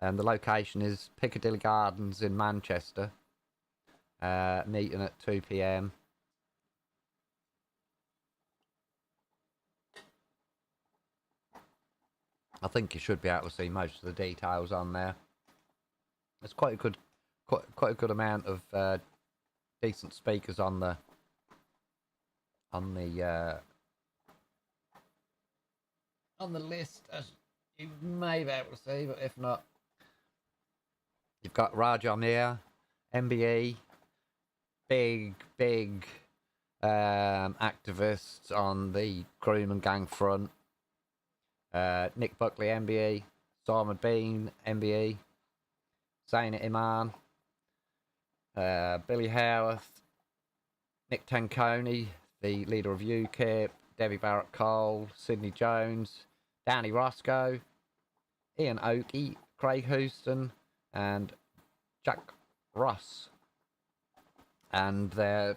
and the location is Piccadilly Gardens in Manchester. Meeting at 2 p.m. I think you should be able to see most of the details on there. There's quite a good amount of decent speakers on the list, as you may be able to see, but if not, you've got Raja Mir, MBE, big activists on the groom and gang front. Nick Buckley, MBE, Simon Bean, MBE, Zaina Iman, Billy Howarth, Nick Tanconi, the leader of UKIP, Debbie Barrett Cole, Sidney Jones, Danny Roscoe, Ian Oakey, Craig Houston, and Jack Ross. And there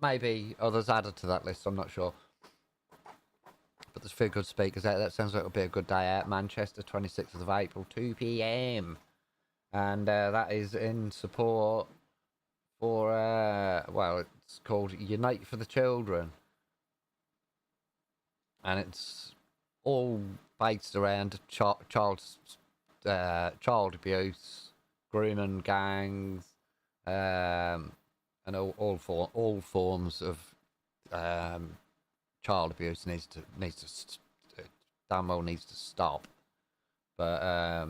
may be others added to that list, I'm not sure. But there's a few good speakers out. That sounds like it'll be a good day out. Manchester, 26th of April, 2 p.m. And that is in support for, well, it's called Unite for the Children. And it's all based around child abuse, grooming gangs, and all forms of child abuse needs to damn well needs to stop. But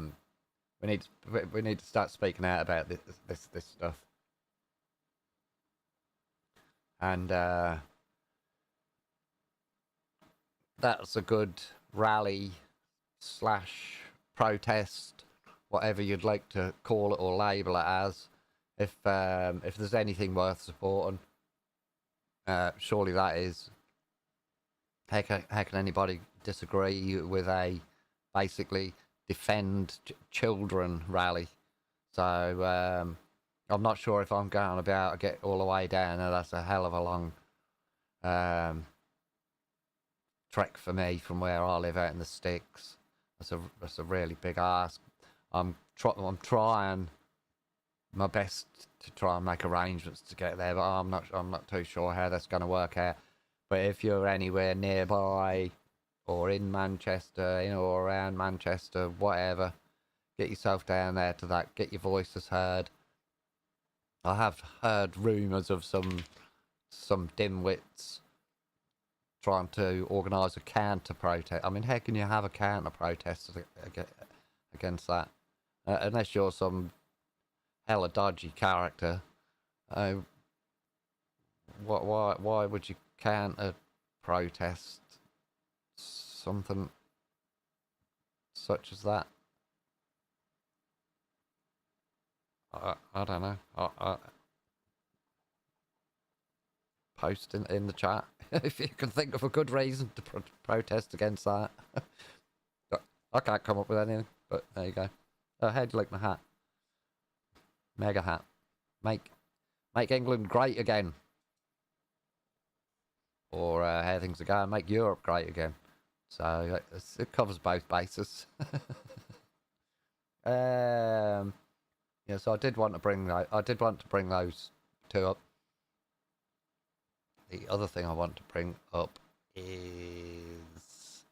we need to start speaking out about this stuff. And that's a good rally / protest, whatever you'd like to call it or label it as. If there's anything worth supporting, surely that is. How can anybody disagree with a basically defend children rally? So I'm not sure if I'm going about to get all the way down there. That's a hell of a long trek for me from where I live out in the sticks. That's a really big ask. I'm trying my best to try and make arrangements to get there, but I'm not too sure how that's going to work out. But if you're anywhere nearby or in Manchester, or around Manchester, whatever, get yourself down there to that. Get your voices heard. I have heard rumours of some dimwits trying to organise a counter protest. I mean, how can you have a counter protest against that? Unless you're some hella dodgy character. Why would you counter protest something such as that? I don't know. post in the chat if you can think of a good reason to protest against that. I can't come up with anything, but there you go. Oh, how do you like my hat? Mega hat. Make England great again. Or how things are going, make Europe great again. So it covers both bases. Yeah, so I did want to bring those two up. The other thing I want to bring up is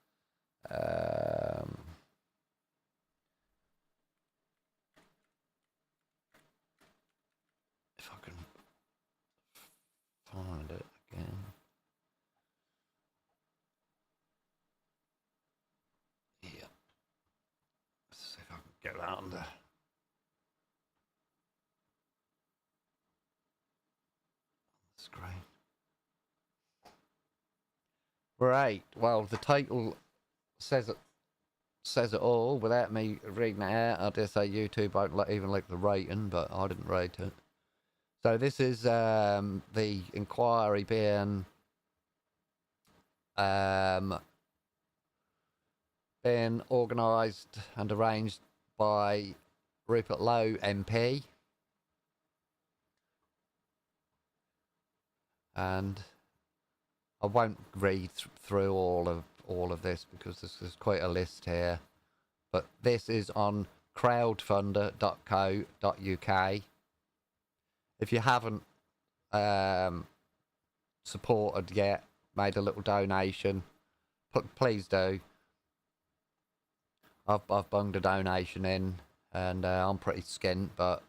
if I can find it again. Yeah. Let's see if I can get that on the screen. Right. Well, the title says it all without me reading it out. I dare say YouTube won't even like the rating, but I didn't rate it. So this is the inquiry being organised and arranged by Rupert Lowe MP, and I won't read through all of this because there's quite a list here, but this is on crowdfunder.co.uk. If you haven't supported yet, made a little donation, please do. I've bunged a donation in, and I'm pretty skint, but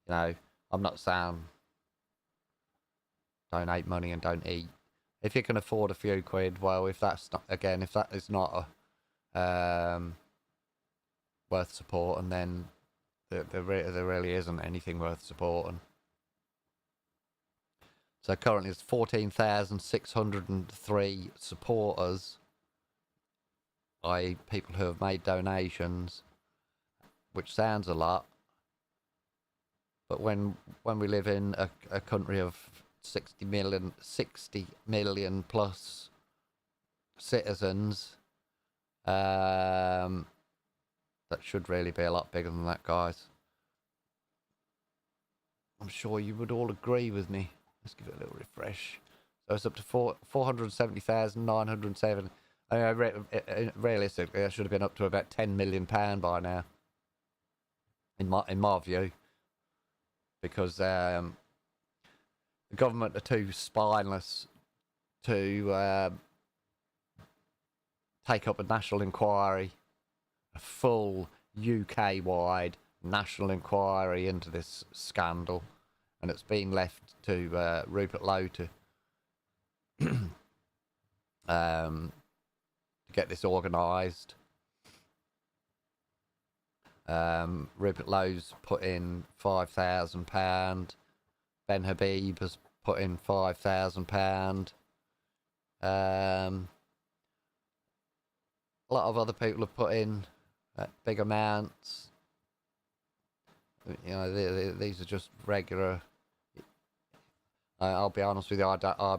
you know, I'm not saying donate money and don't eat. If you can afford a few quid, well, if that is not worth supporting, then there really isn't anything worth supporting. So currently it's 14,603 supporters, i.e. people who have made donations, which sounds a lot, but when we live in a country of 60 million plus citizens, that should really be a lot bigger than that, guys. I'm sure you would all agree with me. Let's give it a little refresh. So it's up to 470,907. I mean, realistically, that should have been up to about £10 million by now, in my view, because the government are too spineless to take up a national inquiry, a full UK-wide national inquiry into this scandal, and it's been left to Rupert Lowe to get this organised. Rupert Lowe's put in £5,000. Ben Habib has put in £5,000. A lot of other people have put in big amounts. You know, these are just regular. I'll be honest with you,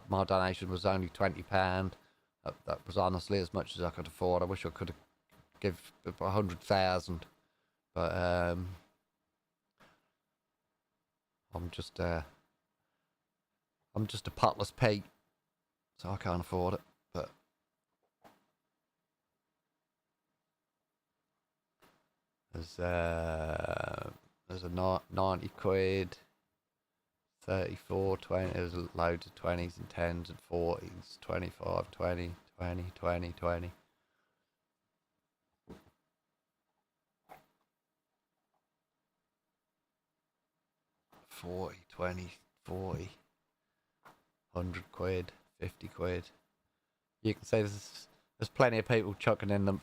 my donation was only £20. That was honestly as much as I could afford. I wish I could have give 100,000, but I'm just a potless Pete, so I can't afford it. But there's a 90 quid, 34, 20, there's loads of 20s and 10s and 40s, 25, 20, 20, 20, 20. £40, 20, 40, 100 quid, 50 quid. You can say there's plenty of people chucking in a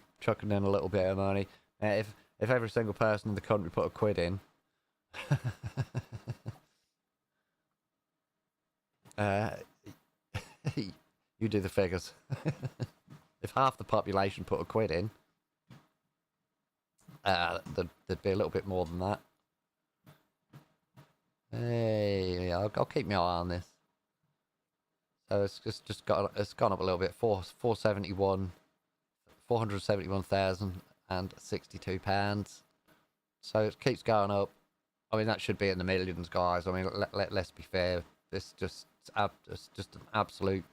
little bit of money. If every single person in the country put a quid in, you do the figures. If half the population put a quid in, there'd be a little bit more than that. Hey, I'll keep my eye on this. So it's gone up a little bit. 471,062 pounds. So it keeps going up. I mean, that should be in the millions, guys. I mean, let's be fair. It's just an absolute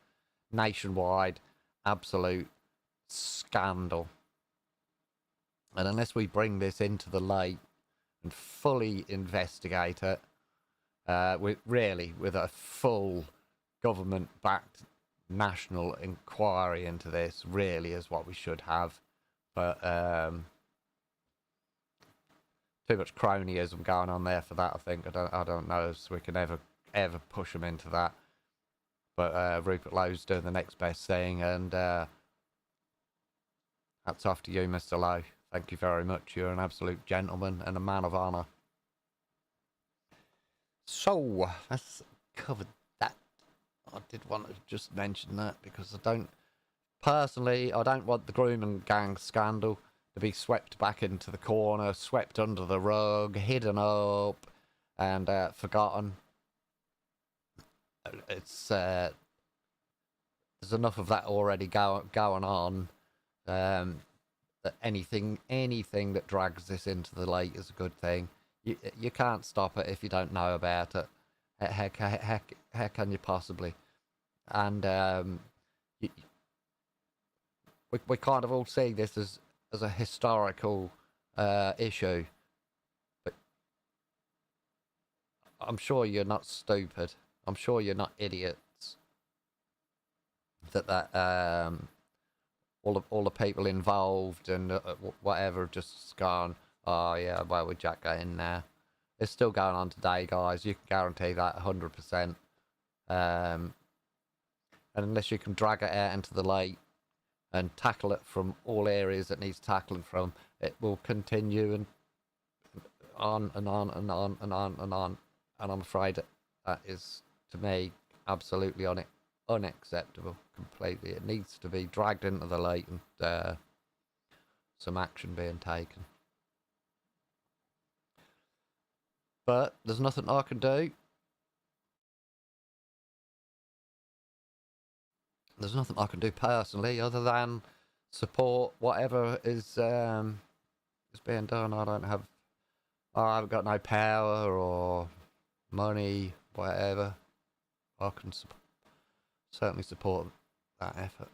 nationwide, absolute scandal. And unless we bring this into the light and fully investigate it, with a full government-backed national inquiry into this, really is what we should have. But too much cronyism going on there for that. I think I don't know if we can ever push them into that. But Rupert Lowe's doing the next best thing, and hats off to you, Mr. Lowe. Thank you very much. You're an absolute gentleman and a man of honour. So, let's cover that. I did want to just mention that because I don't want the grooming gang scandal to be swept back into the corner, swept under the rug, hidden up, and forgotten. It's there's enough of that already going on. That anything that drags this into the light is a good thing. You can't stop it if you don't know about it. How can you possibly? And we kind of all see this as a historical issue. But I'm sure you're not stupid. I'm sure you're not idiots. That all the people involved and whatever have just gone, oh yeah, well, we Jack got in there. It's still going on today, guys. You can guarantee that 100%. And unless you can drag it out into the light and tackle it from all areas it needs tackling from, it will continue and on and on and on and on and on. And I'm afraid that is, to me, absolutely unacceptable completely. It needs to be dragged into the light and some action being taken. But there's nothing I can do. There's nothing I can do personally other than support whatever is being done. I haven't got no power or money, whatever. I can certainly support that effort.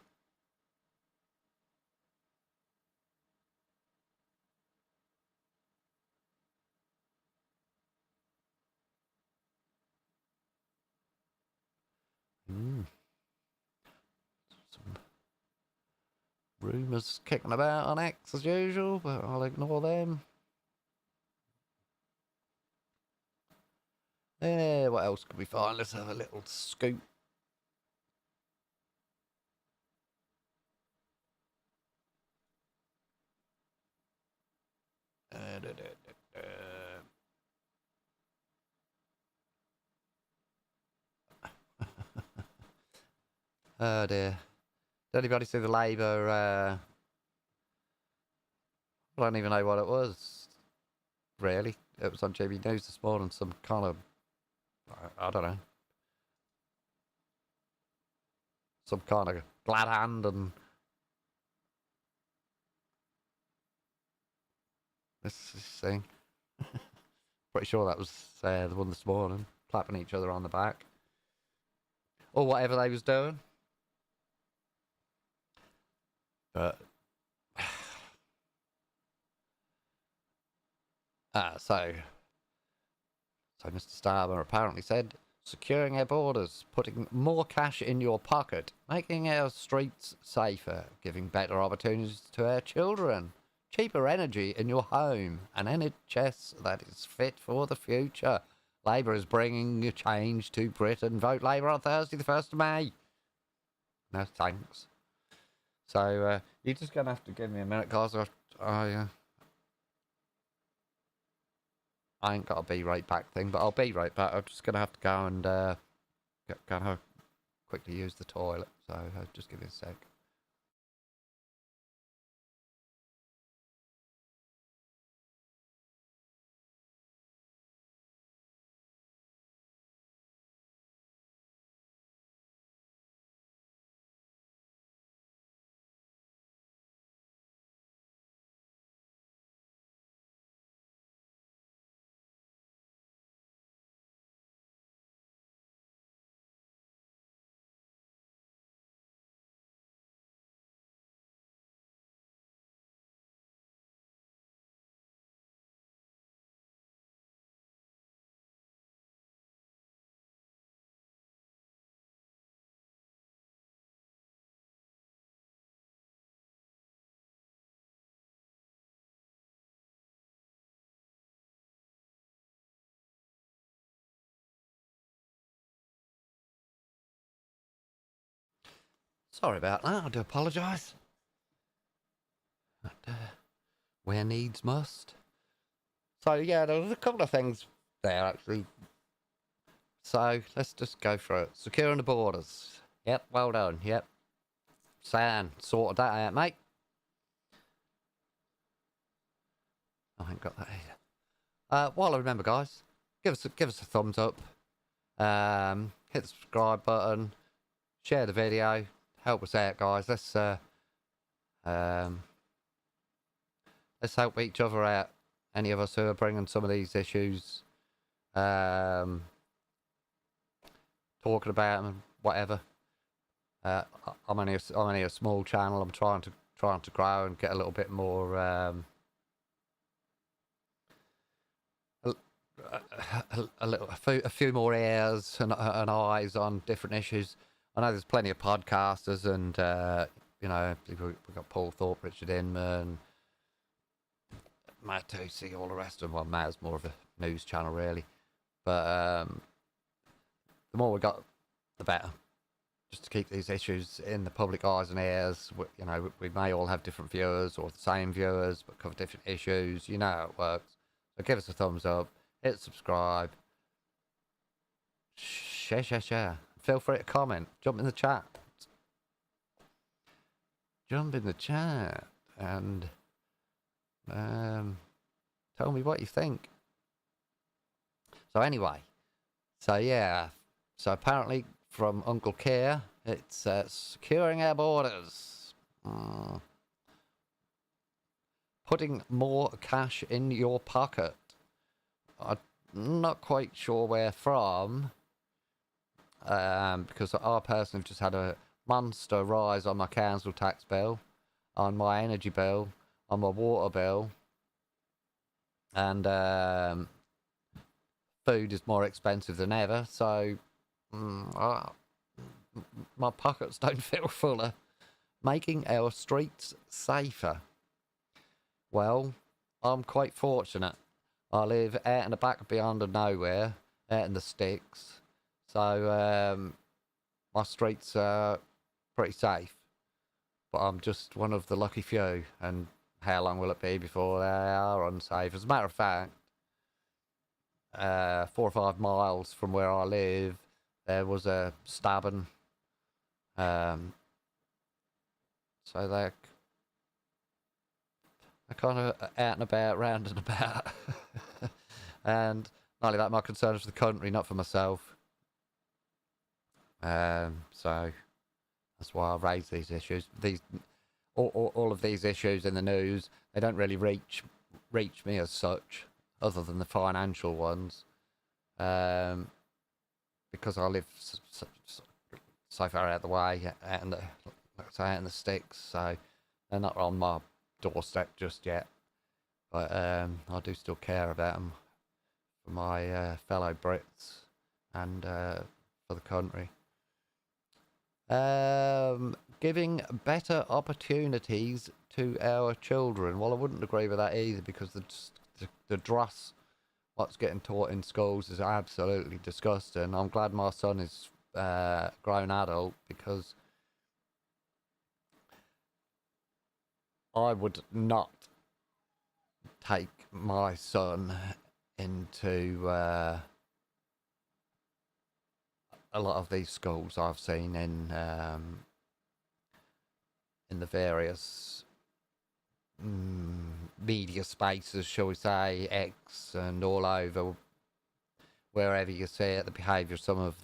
Some rumours kicking about on X as usual, but I'll ignore them. What else could we find? Let's have a little scoop. Oh dear. Did anybody see the Labour? I don't even know what it was. Really, it was on GB News this morning. Some kind of, I don't know, some kind of glad hand and this thing. Pretty sure that was the one this morning, clapping each other on the back or whatever they was doing. But so Mr. Starmer apparently said, securing our borders, putting more cash in your pocket, making our streets safer, giving better opportunities to our children, cheaper energy in your home, an NHS that is fit for the future. Labour is bringing a change to Britain. Vote Labour on Thursday, the 1st of May. No thanks. So you're just going to have to give me a minute, guys. I ain't got a be right back thing, but I'll be right back. I'm just going to have to go and quickly use the toilet. So just give me a sec. Sorry about that. I do apologise. But, where needs must. So yeah, there was a couple of things there actually. So let's just go through it. Securing the borders. Yep, well done. Yep. San sorted that out, mate. I ain't got that either. While I remember, guys, give us a thumbs up. Hit the subscribe button. Share the video. Help us out, guys. Let's help each other out. Any of us who are bringing some of these issues, talking about them, whatever. I'm only a small channel. I'm trying to grow and get a little bit more a few more ears and eyes on different issues. I know there's plenty of podcasters and you know, we've got Paul Thorpe, Richard Inman, Matt Toosey, all the rest of them. Well, Matt's more of a news channel really, but the more we got, the better. Just to keep these issues in the public eyes and ears. You know, we may all have different viewers or the same viewers, but cover different issues. You know how it works. So give us a thumbs up, hit subscribe, share. Feel free to comment, jump in the chat. And tell me what you think. So anyway, so yeah, so apparently from Uncle Keir, it's securing our borders, putting more cash in your pocket. I'm not quite sure where from, because I personally have just had a monster rise on my council tax bill, on my energy bill, on my water bill, and food is more expensive than ever, so my pockets don't feel fuller. Making our streets safer. Well, I'm quite fortunate. I live out in the back beyond of nowhere, out in the sticks, so my streets are pretty safe. But I'm just one of the lucky few, and how long will it be before they are unsafe? As a matter of fact, 4 or 5 miles from where I live, there was a stabbing. So they're kind of out and about, round and about. And not only that, my concern is for the country, not for myself. So that's why I raise these issues. All of these issues in the news, they don't really reach me as such, other than the financial ones. Because I live so far out of the way, out in the sticks, so they're not on my doorstep just yet. But I do still care about them for my fellow Brits and for the country. Giving better opportunities to our children. Well, I wouldn't agree with that either, because the dross what's getting taught in schools is absolutely disgusting. I'm glad my son is grown adult, because I would not take my son into a lot of these schools I've seen in the various media spaces, shall we say, X and all over, wherever you see it, the behaviour of some of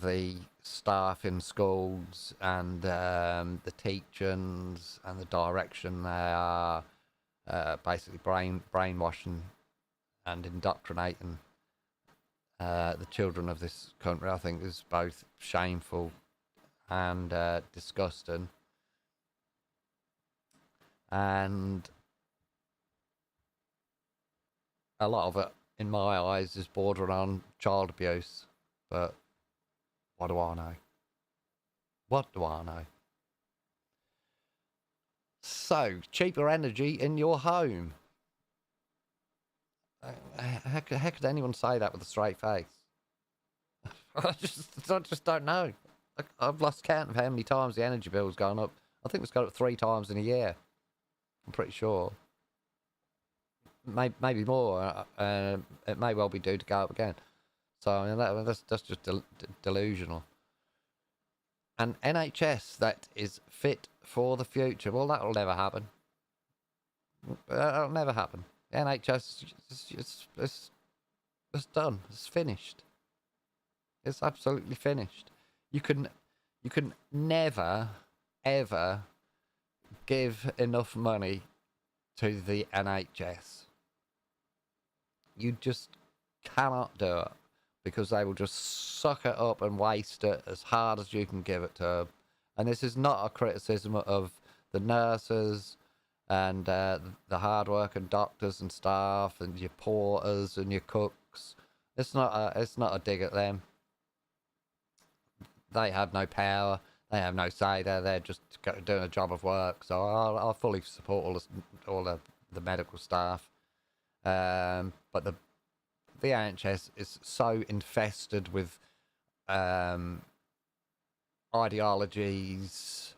the staff in schools, and the teachings and the direction they are basically brainwashing and indoctrinating the children of this country, I think is both shameful and disgusting. And a lot of it, in my eyes, is bordering on child abuse. But what do I know? What do I know? So, cheaper energy in your home. How could anyone say that with a straight face? I just don't know. I've lost count of how many times the energy bill's gone up. I think it's gone up 3 times in a year. I'm pretty sure. Maybe more. It may well be due to go up again. So I mean, that's just delusional. An NHS that is fit for the future. Well, that'll never happen. That'll never happen. The NHS it's done. It's finished. It's absolutely finished. You can never ever give enough money to the NHS. You just cannot do it because they will just suck it up and waste it as hard as you can give it to them. And this is not a criticism of the nurses and the hard-working doctors and staff and your porters and your cooks. It's not a dig at them. They have no power. They have no say. They're just doing a job of work. So I fully support all the medical staff. But the NHS is so infested with ideologies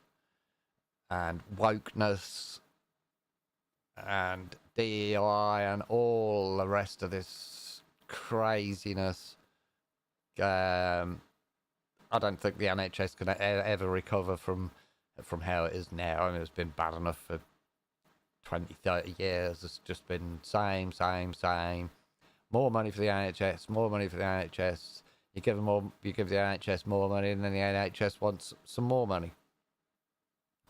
and wokeness and DEI and all the rest of this craziness. I don't think the NHS can ever recover from how it is now. I mean, it's been bad enough for 20, 30 years. It's just been same. More money for the NHS, more money for the NHS. You give the NHS more money, and then the NHS wants some more money.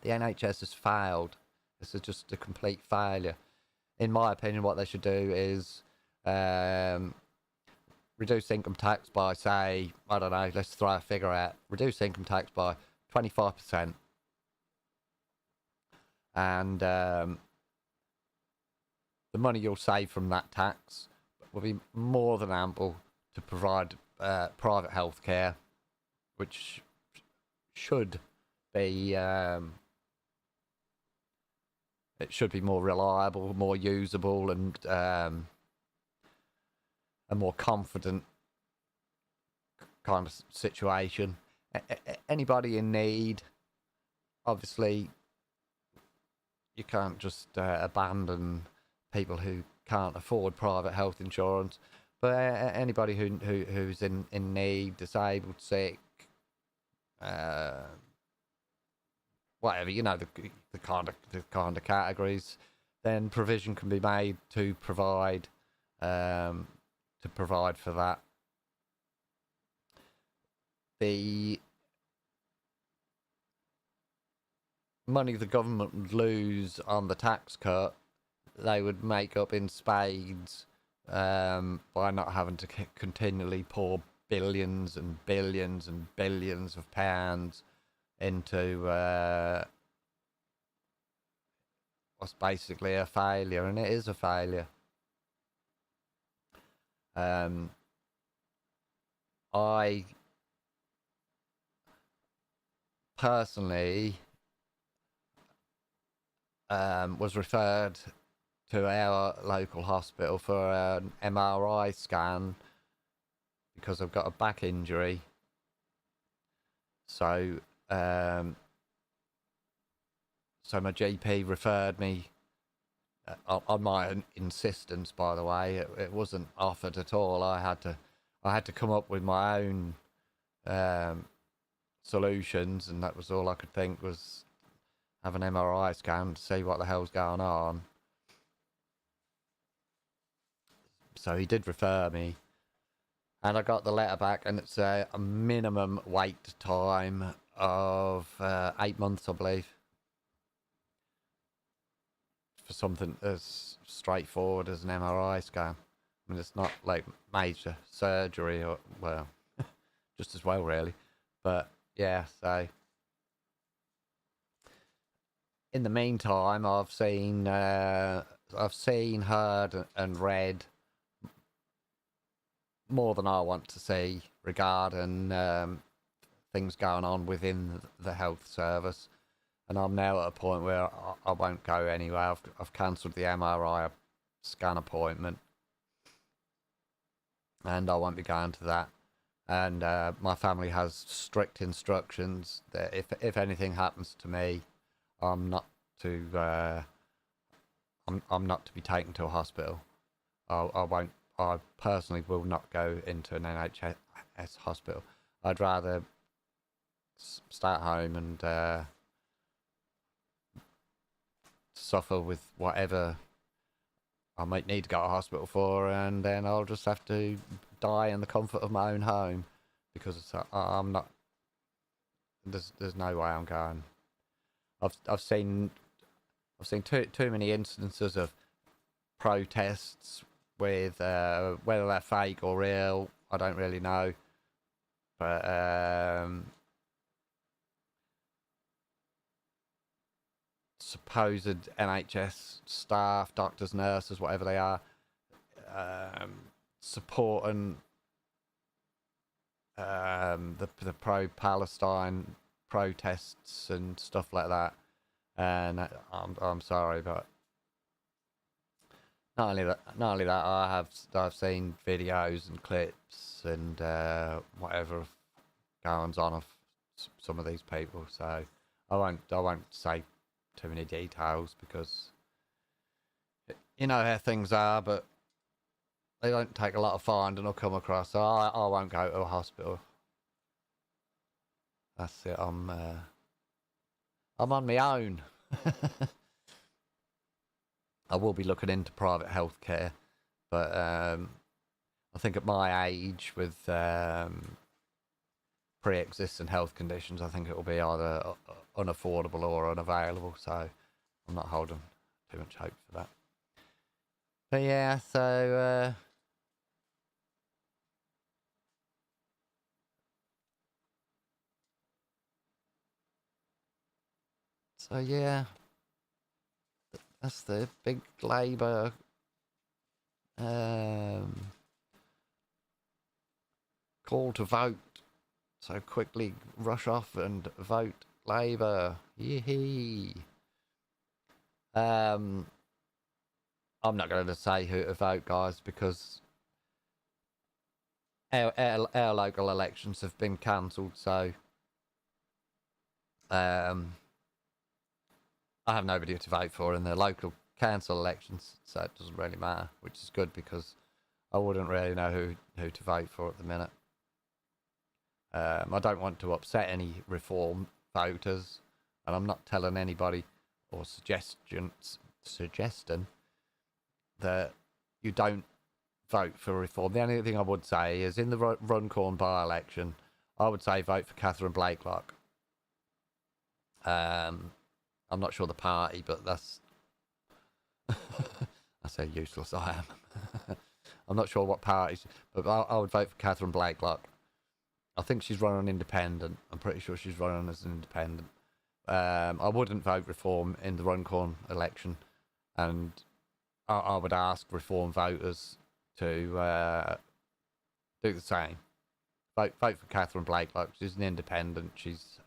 The NHS has failed. This is just a complete failure. In my opinion, what they should do is reduce income tax by, say, I don't know, let's throw a figure out. Reduce income tax by 25%. And the money you'll save from that tax will be more than ample to provide private health care, which should be it should be more reliable, more usable, and a more confident kind of situation. Anybody in need, obviously, you can't just abandon people who can't afford private health insurance, but anybody who's in need, disabled, sick, whatever, you know, the kind of categories, then provision can be made to provide for that. The money the government would lose on the tax cut, they would make up in spades by not having to continually pour billions and billions and billions of pounds into what's basically a failure, and it is a failure. I personally was referred to our local hospital for an MRI scan because I've got a back injury. So my GP referred me on my insistence, by the way. It wasn't offered at all. I had to come up with my own solutions, and that was all I could think was have an MRI scan to see what the hell's going on. So he did refer me, and I got the letter back, and it's a minimum wait time of 8 months, I believe, for something as straightforward as an MRI scan. I mean, it's not like major surgery, or, well, just as well, really. But yeah, so in the meantime, I've seen, heard, and read more than I want to see regarding things going on within the health service, and I'm now at a point where I won't go anywhere. I've cancelled the MRI scan appointment, and I won't be going to that and my family has strict instructions that if anything happens to me, I'm not to I'm not to be taken to a hospital. I won't. I personally will not go into an NHS hospital. I'd rather stay at home and suffer with whatever I might need to go to hospital for, and then I'll just have to die in the comfort of my own home, because I'm not. There's no way I'm going. I've seen too many instances of protests with whether they're fake or real, I don't really know, but supposed NHS staff, doctors, nurses, whatever they are, supporting the pro-Palestine protests and stuff like that. And I'm sorry, but not only that, I've seen videos and clips and whatever goings on of some of these people. So I won't say too many details, because you know how things are, but they don't take a lot of finding or come across. So I won't go to a hospital. That's it. I'm on my own. I will be looking into private healthcare, but I think at my age, with pre-existing health conditions, I think it will be either unaffordable or unavailable. So I'm not holding too much hope for that. But yeah, so yeah, that's the big Labour call to vote. So quickly rush off and vote Labour. Yee. I'm not going to say who to vote, guys, because our local elections have been cancelled. So I have nobody to vote for in the local council elections, so it doesn't really matter, which is good, because I wouldn't really know who to vote for at the minute. I don't want to upset any Reform voters, and I'm not telling anybody or suggesting that you don't vote for Reform. The only thing I would say is, in the Runcorn by-election, I would say vote for Catherine Blakelock. I'm not sure the party, but that's how useless I am. I'm not sure what parties, but I would vote for Catherine Blakelock. I think she's running independent. I'm pretty sure she's running as an independent. I wouldn't vote Reform in the Runcorn election, and I would ask Reform voters to do the same. Vote for Catherine Blakelock. She's an independent. She's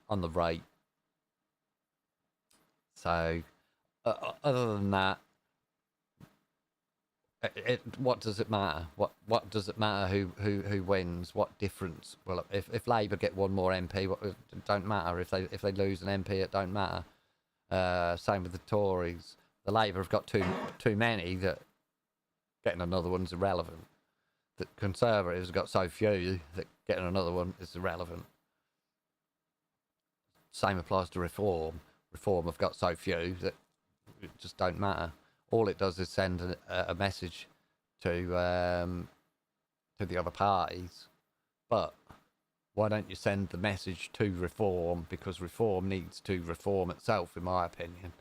on the right. So, other than that, what does it matter? What does it matter who wins? What difference? Well, if Labour get one more MP, it don't matter. If they lose an MP, it don't matter. Same with the Tories. The Labour have got too many that getting another one's irrelevant. The Conservatives have got so few that getting another one is irrelevant. Same applies to Reform. Reform have got so few that it just don't matter. All it does is send a message to the other parties. But why don't you send the message to Reform? Because Reform needs to reform itself, in my opinion.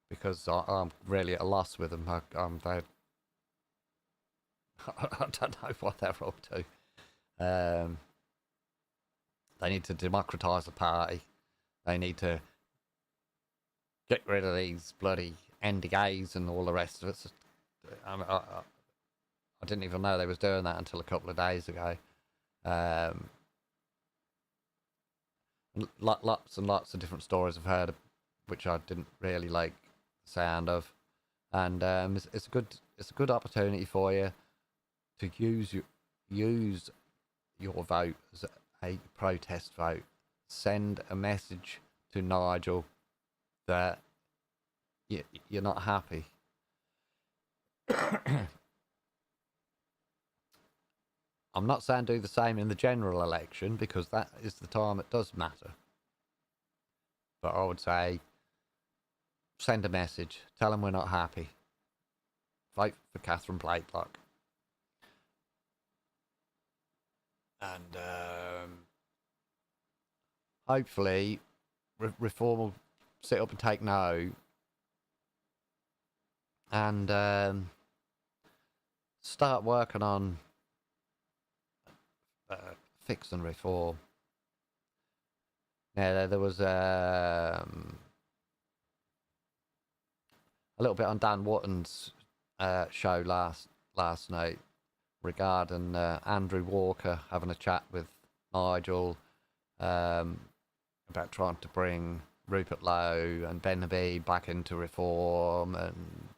Because I'm really at a loss with them. I don't know what they're up to. They need to democratise the party. They need to get rid of these bloody NDAs and all the rest of it. I didn't even know they was doing that until a couple of days ago. Lots and lots of different stories I've heard, which I didn't really like the sound of, and it's a good opportunity for you to use your vote as a protest vote. Send a message to Nigel that you're not happy. I'm not saying do the same in the general election, because that is the time it does matter. But I would say send a message, tell them we're not happy. Vote for Catherine Blakelock. And hopefully Reform will sit up and take note and start working on fixing Reform. Yeah, there was a little bit on Dan Wotton's show last night regarding Andrew Walker having a chat with Nigel about trying to bring Rupert Lowe and Ben Habib back into Reform, and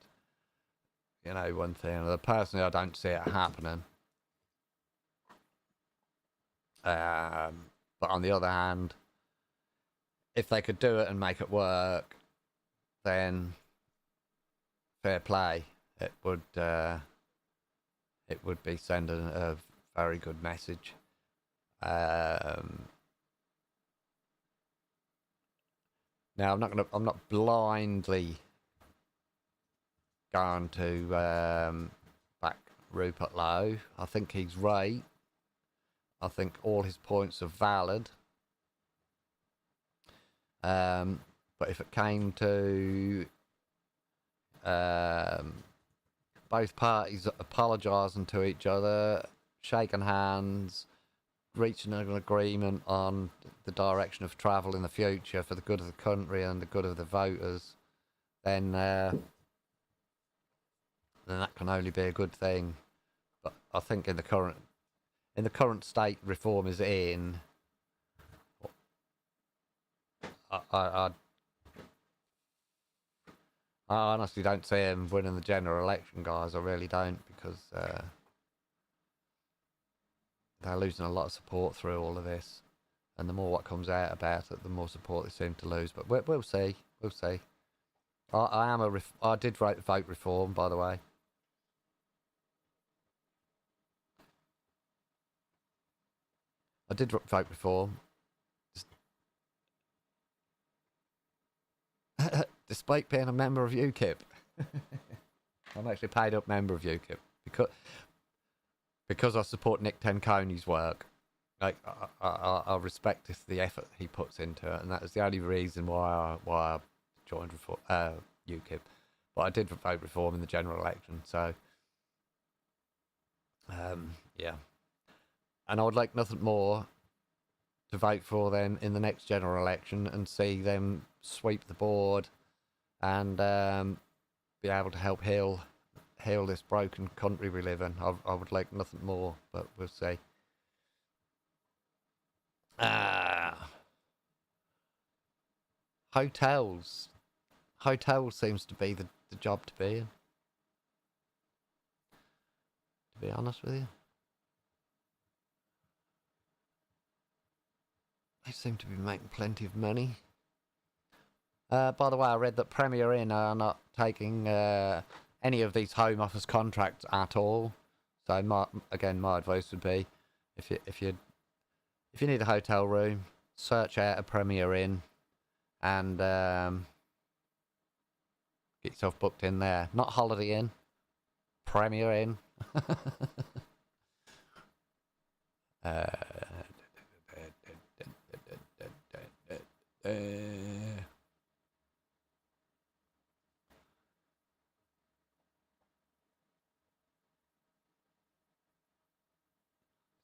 one thing. Personally, I don't see it happening. But on the other hand, if they could do it and make it work, then fair play. It would be sending a very good message. Now I'm not blindly going to back Rupert Lowe. I think he's right. I think all his points are valid. But if it came to both parties apologising to each other, shaking hands, reaching an agreement on the direction of travel in the future for the good of the country and the good of the voters, then that can only be a good thing. But I think in the current state Reform is in, I honestly don't see him winning the general election, guys. I really don't, because they're losing a lot of support through all of this, and the more what comes out about it, the more support they seem to lose. But we'll see. We'll see. I did vote Reform, by the way. I did vote Reform. Despite being a member of UKIP. I'm actually a paid up member of UKIP because I support Nick Tenconi's work. Like I respect the effort he puts into it, and that is the only reason why I joined UKIP. But I did vote Reform in the general election, so yeah. And I would like nothing more to vote for them in the next general election and see them sweep the board and be able to help heal this broken country we live in. I would like nothing more, but we'll see. Hotels seems to be the job to be in, to be honest with you. They seem to be making plenty of money. By the way, I read that Premier Inn are not taking any of these Home Office contracts at all. So my advice would be, if you need a hotel room, search out a Premier Inn and get yourself booked in there. Not Holiday Inn, Premier Inn.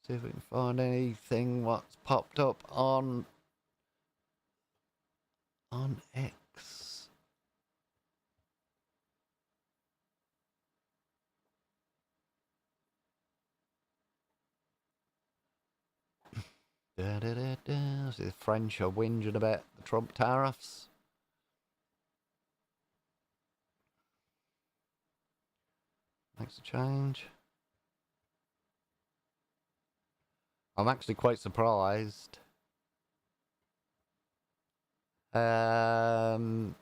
See if we can find anything what's popped up on X. See, the French are whinging about the Trump tariffs. Makes a change. I'm actually quite surprised. I'm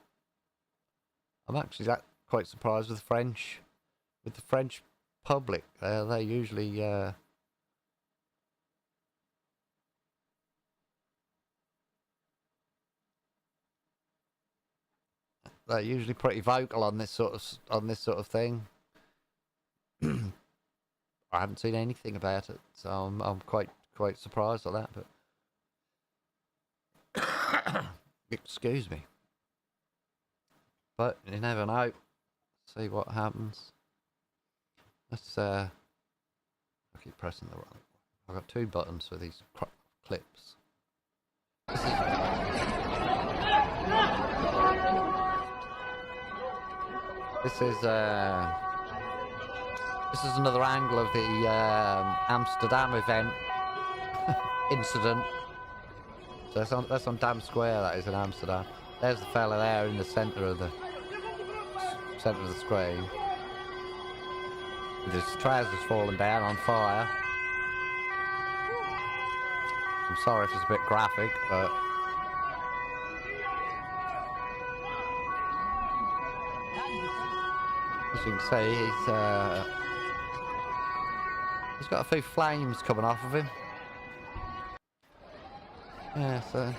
actually quite surprised with the French public. They usually they're usually pretty vocal on this sort of thing. I haven't seen anything about it, so I'm quite surprised at that. But excuse me. But you never know. See what happens. Let's I keep pressing the wrong. I've got two buttons for these clips. This is another angle of the Amsterdam event incident. So that's on Dam Square. That is in Amsterdam. There's the fella there in the centre of the screen, with his trousers falling down on fire. I'm sorry if it's a bit graphic, but as you can see, he's got a few flames coming off of him. Yeah, so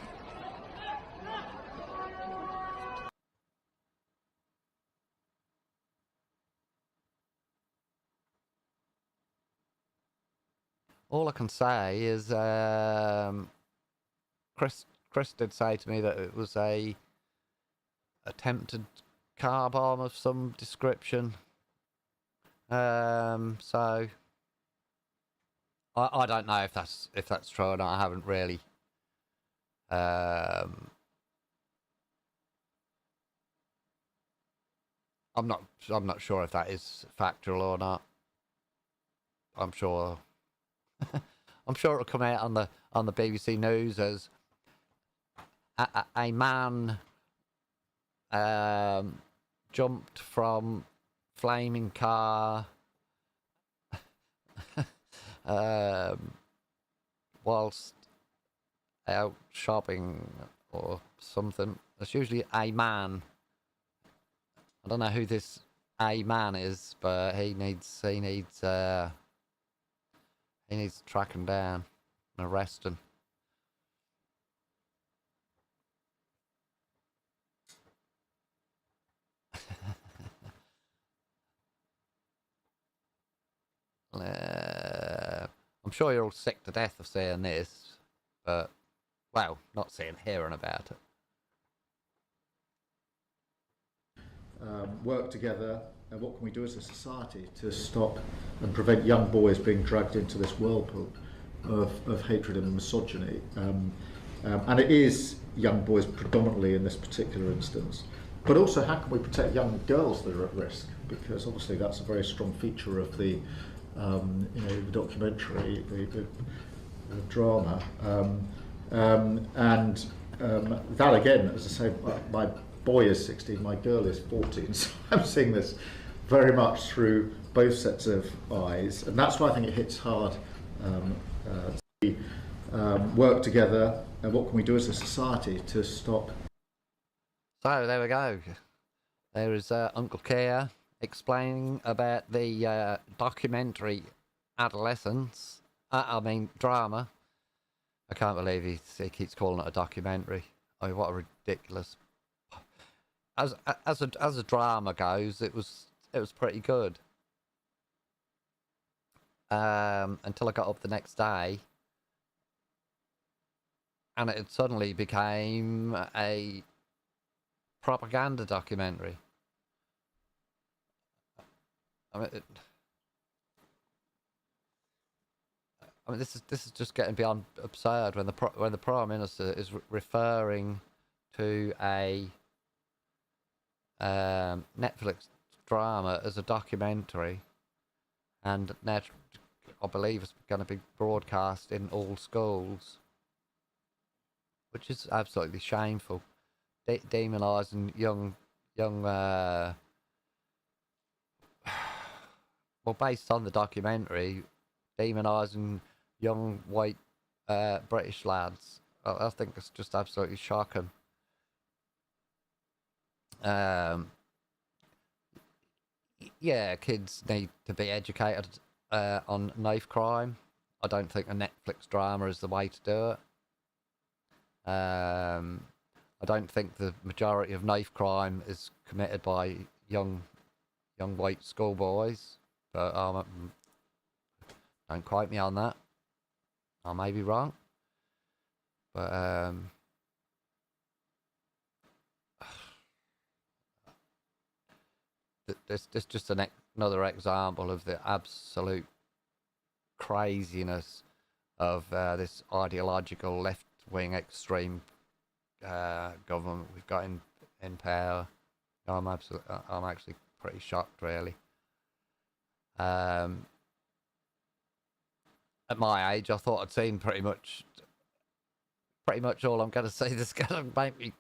all I can say is Chris did say to me that it was a attempted car bomb of some description. So I don't know if that's true or not. I haven't really I'm not sure if that is factual or not. I'm sure it'll come out on the BBC News as a man jumped from flaming car whilst out shopping or something. It's usually a man. I don't know who this a man is, but he needs tracking down and arresting. I'm sure you're all sick to death of seeing this, but, well, not seeing, hearing about it. Work together, and what can we do as a society to stop and prevent young boys being dragged into this whirlpool of hatred and misogyny? And it is young boys predominantly in this particular instance. But also, how can we protect young girls that are at risk? Because obviously that's a very strong feature of the the documentary, the drama, and that again, as I say, my boy is 16, my girl is 14, so I'm seeing this very much through both sets of eyes, and that's why I think it hits hard. Work together, and what can we do as a society to stop? So there we go. There is Uncle Keir explaining about the documentary Adolescence. Drama. I can't believe he keeps calling it a documentary. I mean, what a ridiculous. As a drama goes, it was pretty good. Until I got up the next day, and it suddenly became a propaganda documentary. This is just getting beyond absurd when the Prime Minister is referring to a Netflix drama as a documentary, and now I believe it's going to be broadcast in all schools, which is absolutely shameful. Demonising young well, based on the documentary, demonising young white British lads. I think it's just absolutely shocking. Yeah, kids need to be educated on knife crime. I don't think a Netflix drama is the way to do it. I don't think the majority of knife crime is committed by young white schoolboys, but don't quote me on that. I may be wrong, but this just another example of the absolute craziness of this ideological left-wing extreme government we've got in power. I'm actually pretty shocked, really. At my age, I thought I'd seen pretty much all I'm going to see. This going to make me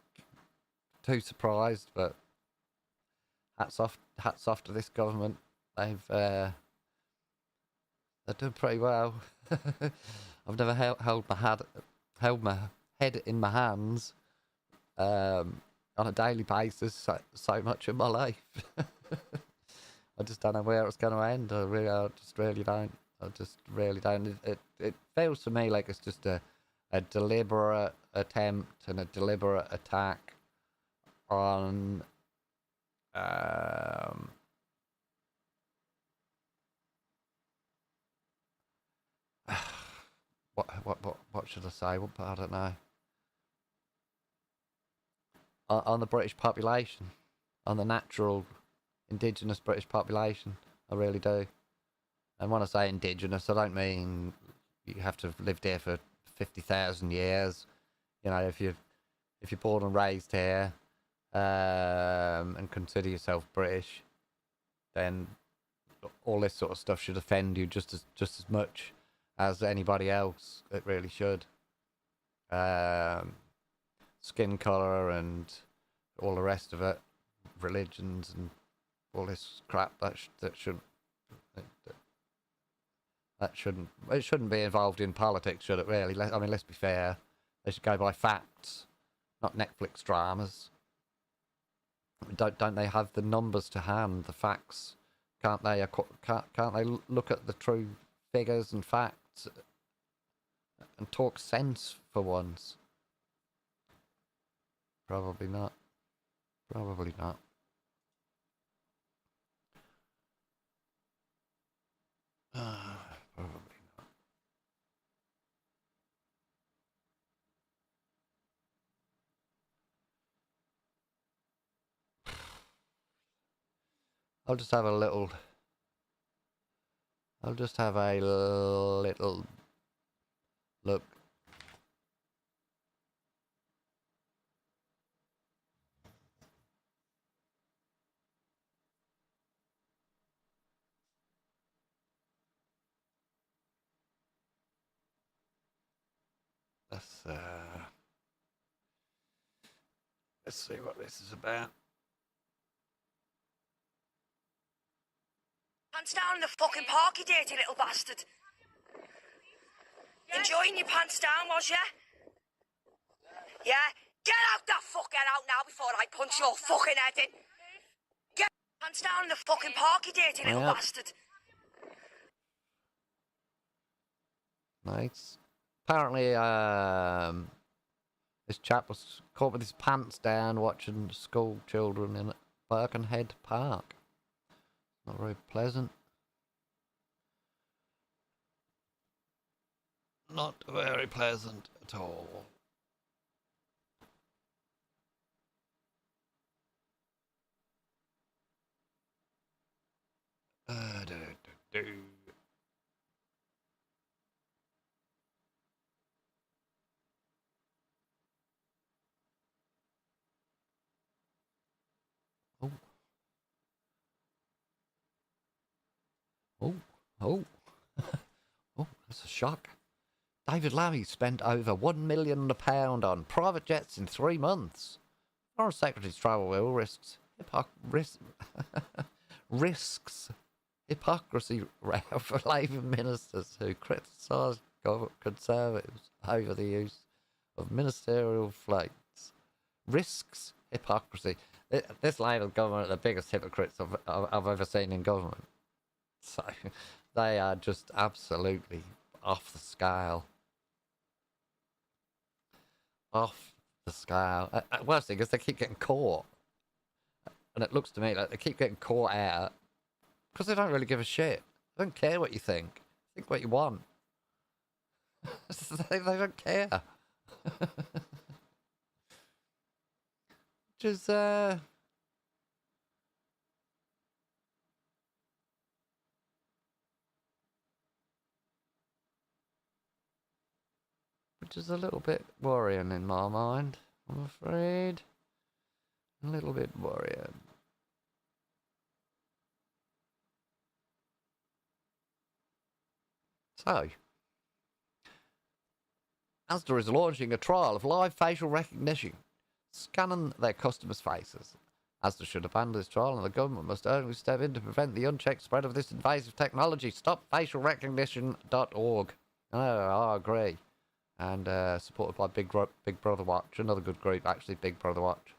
too surprised, but hats off to this government. They've they're doing pretty well. I've never held my head in my hands on a daily basis so much in my life. I just don't know where it's going to end. I just really don't. It feels to me like it's just a deliberate attempt and a deliberate attack on what should I say? I don't know. On the British population, on the natural indigenous British population. I really do. And when I say indigenous, I don't mean you have to have lived here for 50,000 years. You know, if you're born and raised here, and consider yourself British, then all this sort of stuff should offend you just as much as anybody else. It really should. Skin colour and all the rest of it, religions and all this crap that shouldn't be involved in politics, should it? Really? I mean, let's be fair. They should go by facts, not Netflix dramas. Don't they have the numbers to hand, the facts? Can't they look at the true figures and facts and talk sense for once? Probably not. Probably not. Probably not. I'll just have a little look. Let's see what this is about. Pants down in the fucking park, you dirty little bastard. Enjoying your pants down, was ya? Yeah? Get out the fucking out now before I punch your fucking head in. Get pants down in the fucking park, you dirty little bastard. Nice. Apparently, this chap was caught with his pants down watching school children in Birkenhead Park. Not very pleasant. Not very pleasant at all. Oh. Oh. Oh. Oh, that's a shock. David Lammy spent over £1 million on private jets in 3 months. Foreign Secretary's travel bill risks hypocrisy row for Labour ministers who criticised Conservatives over the use of ministerial flights. Risks hypocrisy. This Labour government are the biggest hypocrites I've ever seen in government. So they are just absolutely off the scale. Off the scale. Worst thing is they keep getting caught. And it looks to me like they keep getting caught out because they don't really give a shit. They don't care what you think. Think what you want. they don't care. Which is, which is a little bit worrying in my mind, I'm afraid. A little bit worrying. So, Asda is launching a trial of live facial recognition, scanning their customers' faces. Asda should abandon this trial and the government must urgently step in to prevent the unchecked spread of this invasive technology. StopFacialRecognition.org. Oh, I agree. And supported by Big Brother Watch, another good group actually, Big Brother Watch.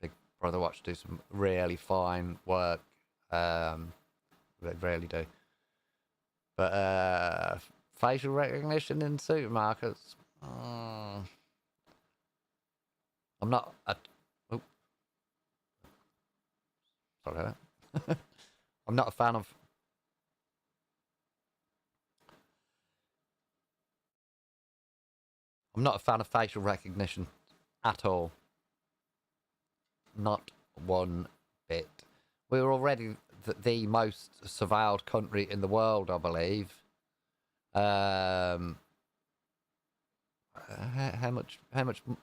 Big Brother Watch do some really fine work. They really do. But facial recognition in supermarkets. I'm not. Oh, sorry about that. I'm not a fan of. I'm not a fan of facial recognition at all. Not one bit. We're already the most surveilled country in the world, I believe. How much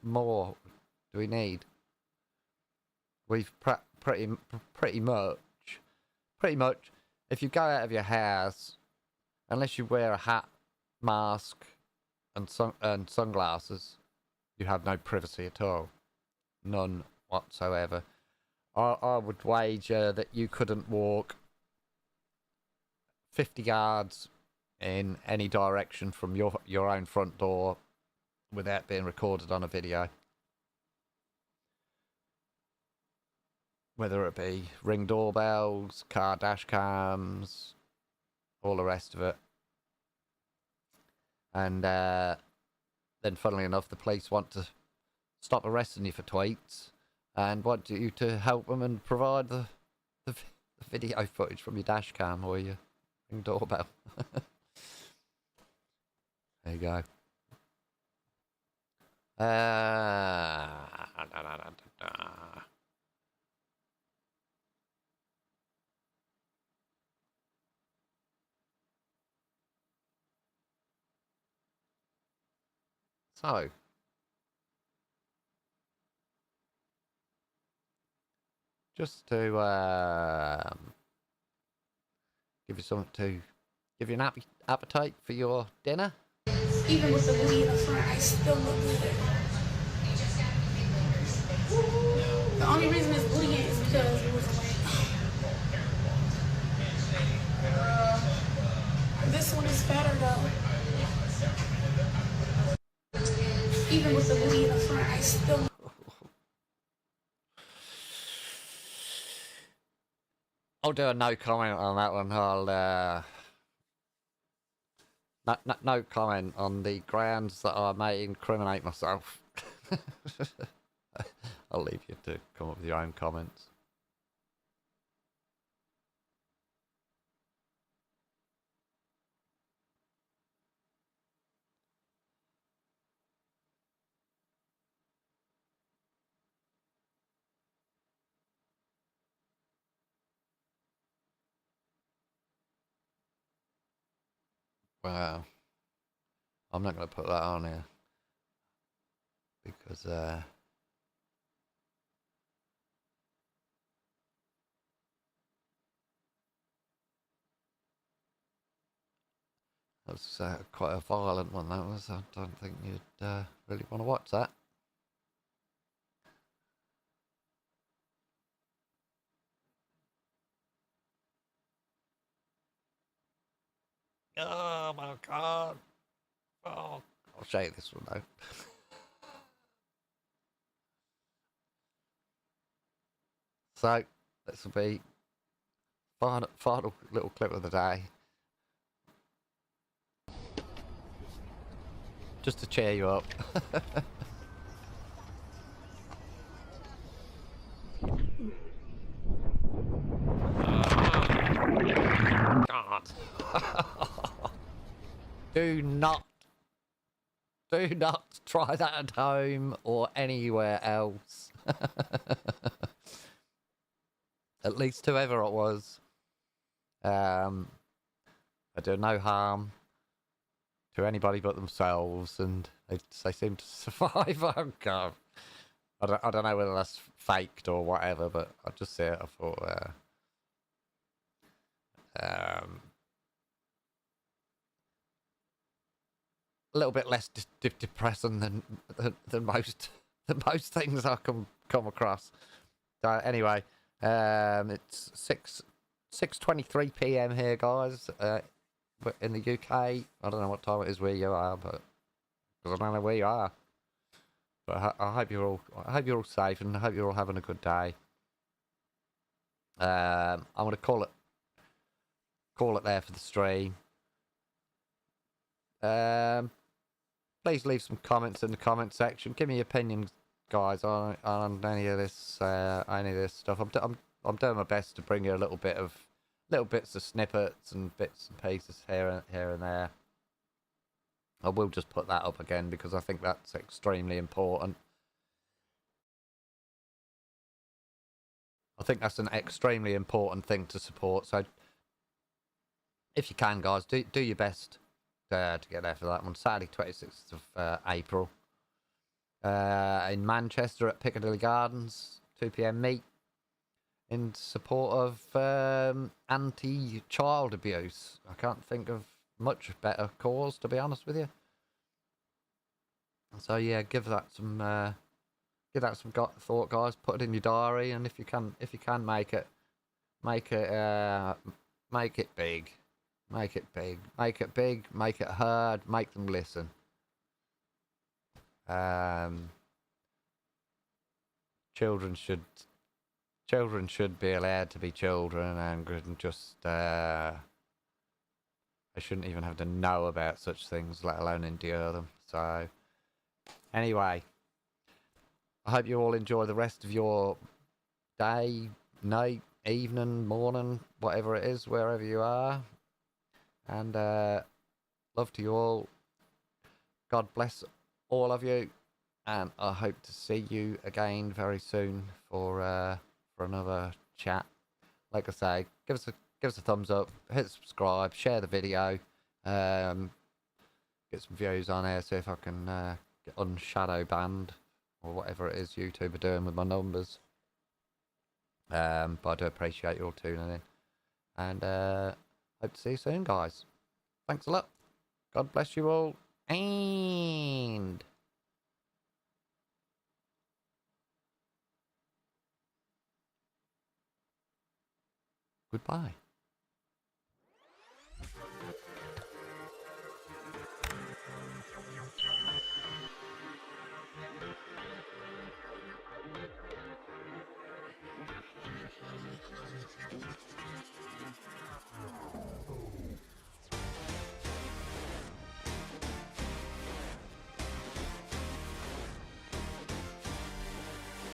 more do we need? We've pretty much. If you go out of your house, unless you wear a hat, mask, and sunglasses, you have no privacy at all. None whatsoever. I would wager that you couldn't walk 50 yards in any direction from your own front door without being recorded on a video. Whether it be ring doorbells, car dash cams, all the rest of it. And then funnily enough, the police want to stop arresting you for tweets and want you to help them and provide the video footage from your dash cam or your ring doorbell. There you go. So, just to give you something to give you an appetite for your dinner. Even with the booty in the front, I still look good. The only reason it's booty is because it was like, this one is fatter though. Even with the booty in the front, I still. I'll do a no comment on that one. I'll no comment on the grounds that I may incriminate myself. I'll leave you to come up with your own comments. Wow. I'm not going to put that on here because that was quite a violent one. That was. I don't think you'd really want to watch that. Oh my god. Oh, I'll show you this one though. So, this will be final little clip of the day. Just to cheer you up. God. Do not try that at home or anywhere else. At least whoever it was. They do no harm to anybody but themselves, and they seem to survive. Oh god. I don't know whether that's faked or whatever, but I just see it. I thought, a little bit less depressing than most things I come across. So anyway, it's 6:23 p.m. here, guys. But in the UK, I don't know what time it is where you are, but because I don't know where you are. But I hope you're all safe, and I hope you're all having a good day. I'm gonna call it there for the stream. Please leave some comments in the comment section. Give me your opinions, guys, on any of this stuff. I'm doing my best to bring you little bits of snippets and bits and pieces here and there. I will just put that up again because I think that's extremely important. I think that's an extremely important thing to support. So, if you can, guys, do your best to get there for that one. Saturday, 26th of April. In Manchester at Piccadilly Gardens, 2 p.m. meet in support of anti-child abuse. I can't think of much better cause, to be honest with you. So yeah, give that some thought, guys. Put it in your diary, and if you can make it big. Make it big. Make it big. Make it heard. Make them listen. Children should be allowed to be children, and just they shouldn't even have to know about such things, let alone endure them. So anyway, I hope you all enjoy the rest of your day, night, evening, morning, whatever it is, wherever you are. And love to you all. God bless all of you. And I hope to see you again very soon for another chat. Like I say, give us a thumbs up, hit subscribe, share the video, get some views on here, see if I can get unshadow banned or whatever it is YouTube are doing with my numbers. But I do appreciate you all tuning in, and hope to see you soon, guys. Thanks a lot. God bless you all, and goodbye.